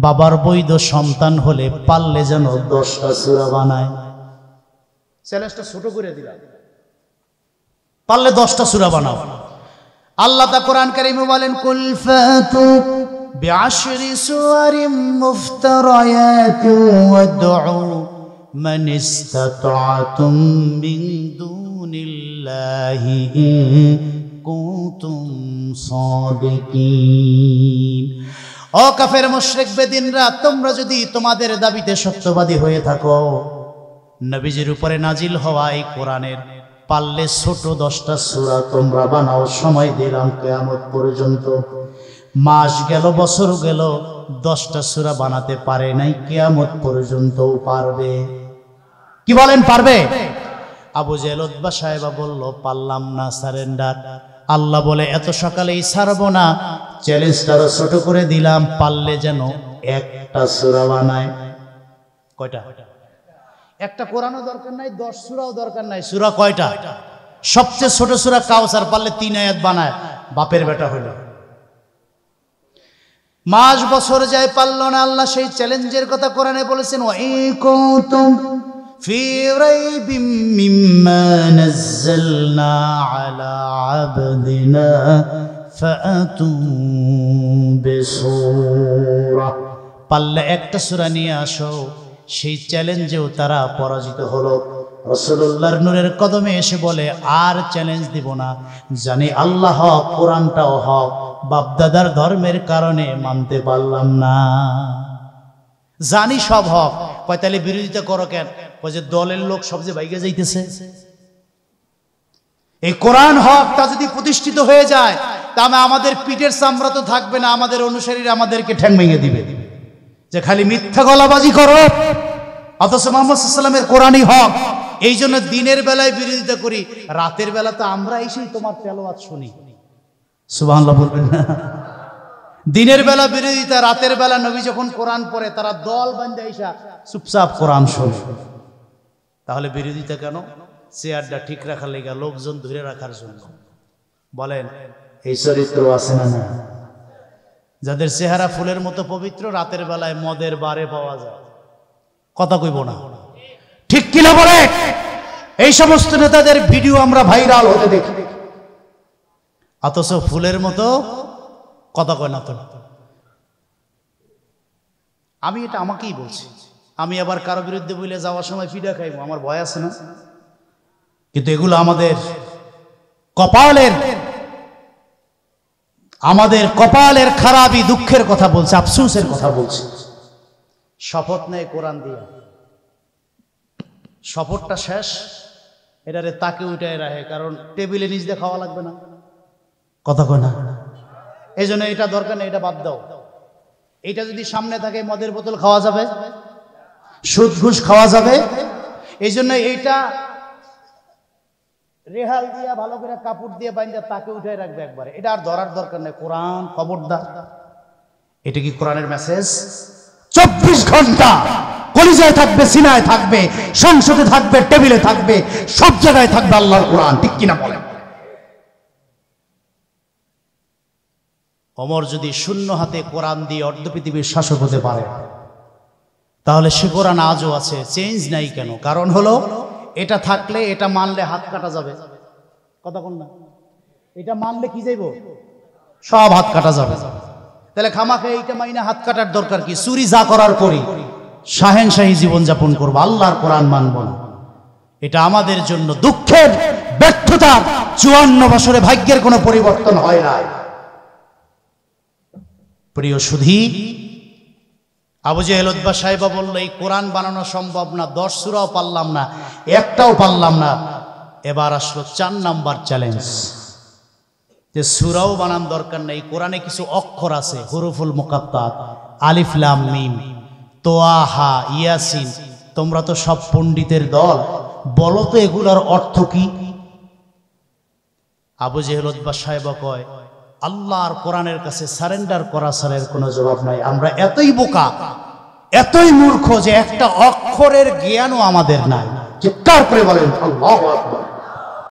বাবার বৈধ সন্তান হলে পারলে যেন 10টা সূরা বানায়। চ্যালেঞ্জটা ছোট করে দিলাম, পারলে 10টা সূরা বানাও। আল্লাহ তা কোরআন কারীমে বলেন, কুল ফাতু বিআশরি সুওয়ারিম মুফতারায়াতিন ওয়াদউ মান ইসতাতা'তুম মিন দুনিল্লাহি ইন কুনতুম সাদিকিন। ও কাফের মুশরিক বেদিনরা, তোমরা যদি তোমাদের দাবিতে সত্যবাদী হয়ে থাকো, নবীজির উপরে নাজিল হওয়া এই কোরআনের পারলে ছোট 10টা সূরা তোমরা বানাও, সময় দিলাম কিয়ামত পর্যন্ত। মাস গেল, বছর গেল, 10টা সূরা বানাতে পারে নাই, কিয়ামত পর্যন্তও পারবে। কি বলেন, পারবে? আবু জেহেল উতবা সাহেবা বলল, পারলাম না, সারেন্ডার। আল্লাহ বলে, এত সকালেই ছাড়বো না, চ্যালেঞ্জটা ছোট করে দিলাম, পারলে যেন একটা সূরা বানায়। কয়টা? একটা কোরআনও দরকার নাই, 10 সূরাও দরকার নাই। সূরা কয়টা? সবচেয়ে ছোট সূরা কাউসার পারলে 3 আয়াত বানায়, বাপের বেটা হইল। মাস বছর যায় পারল না, আল্লাহ সেই চ্যালেঞ্জের কথা কোরআনে বলেছেন, ওয়া ইন কুনতুম ফি রাইবিম মিম্মা নাযালনা আলা আবদিনা ফাআতু বিসূরা, পারলে একটা সূরা নিয়ে আসো। সেই চ্যালেঞ্জেও তারা পরাজিত হলো। রাসূলুল্লাহর নূরের কদমে এসে বলে, আর চ্যালেঞ্জ দিব না, জানি আল্লাহ হক, কোরআনটাও হক, বাপদাদার ধর্মের কারণে মানতে পারলাম না, জানি সব হক। কয় তাহলে বিরোধিতা করো কেন? কয় যে দলের লোক সব যে বাইকে যাইতেছে, এই কোরআন হকটা যদি প্রতিষ্ঠিত হয়ে যায় তাহলে আমাদের পিঠের চামড়া তো থাকবে না, আমাদের অনুসারীরা আমাদেরকে ঠ্যাং ভেঙে দিবে যে খালি মিথ্যা গলাবাজি করো, অথচ মুহাম্মদ সাল্লাল্লাহু আলাইহি ওয়াসাল্লামের কোরআনই হক। এই জন্য দিনের বেলায় বিরোধিতা করি, রাতের বেলা তো আমরা এসেই তোমার তেলাওয়াত শুনি। সুবহানাল্লাহ বলবেন না? দিনের বেলা বিরোধিতা, রাতের বেলা নবী যখন কোরআন পড়ে তারা দল বাঁধে আইসা চুপচাপ কোরআন শোনে। তাহলে বিরোধিতা কেন? চেয়ারটা ঠিক রাখার লেগা, লোকজন ধরে রাখার জন্য। বলেন এই চরিত্র আছে না? না। যাদের চেহারা ফুলের মতো পবিত্র, রাতের বেলায় মদের বারে পাওয়া যায়, কথা কইব না, ঠিক কিনা বলে? এই সমস্ত নেতাদের ভিডিও আমরা ভাইরাল হতে দেখি, অথচ ফুলের মতো কথা কয় না। তো আমি এটা আমাকেই বলছি, আমি আবার কারো বিরুদ্ধে বলে যাওয়ার সময় পিঠা খাইব, আমার ভয় আছে না? কিন্তু এগুলো আমাদের কপালের খারাপই, দুঃখের কথা বলছে, আফসোসের কথা বলছে। শপথ নেয় কোরআন দিয়ে, শপথটা শেষ, এটারে তাকে উঠায় রাখে, কারণ টেবিলে নিচ দিয়ে খাওয়া লাগবে না, কথা কয় না? এই জন্য এটা দরকার নেই, এটা বাদ দাও। এটা যদি সামনে থাকে মদের বোতল খাওয়া যাবে, সুদ ঘুষ খাওয়া যাবে। এই জন্য এইটা রেহাল দিয়া ভালো করে কাপড় দিয়ে বাইন্দা তাকে উঠায় রাখবে একবারে, এটা আর ধরার দরকার নেই। কোরআন খবরদার। এটা কি কোরআনের মেসেজ? 24 ঘন্টা কলিজায় থাকবে, সিনায় থাকবে, সংসদে থাকবে, টেবিলে থাকবে, সব জায়গায় থাকবে আল্লাহর কোরআন, ঠিক কিনা বলেন? ওমর যদি শূন্য হাতে কোরআন দিয়ে অর্ধ পৃথিবীর শাসক হতে পারে, তাহলে সে কোরআন আজও আছে, চেঞ্জ নাই কেন? কারণ হলো এটা থাকলে, এটা মানলে হাত কাটা যাবে, কথা কোন না? এটা মানলে কি যাইব? সব হাত কাটা যাবে। তাহলে খামাখা এইটা মাইনা হাত কাটার দরকার কি? চুরি যা করার করি, শাহেনশাহী জীবনযাপন করবো, আল্লাহর কোরআন মানব না। এটা আমাদের জন্য দুঃখের, ব্যর্থতা। 54 বছরে ভাগ্যের কোনো পরিবর্তন হয় না। প্রিয় সুধী, আবু জেহেল উতবা সাহেবা বলল, এই কোরআন বানানো সম্ভব না, 10 সূরাও পারলাম না, একটাও পারলাম না। এবার আসলো 4 নাম্বার চ্যালেঞ্জ, যে সূরাও বানান দরকার নেই, কোরআনে কিছু অক্ষর আছে, হুরুফুল মুকাত্তাত, আলিফ লাম মিম, তোয়াহা, ইয়াসিন। তোমরা তো সব পণ্ডিতের দল, বলো তো এগুলার অর্থ কি? আবু জেহেল উতবা সাহেবা কয়, আল্লাহর কোরআনের কাছে সারেন্ডার করা ছাড়া কোনো জবাব নাই। আমরা এতই বোকা, এতই মূর্খ যে একটা অক্ষরের জ্ঞানও আমাদের নাই। চিৎকার করে বলেন আল্লাহু আকবার।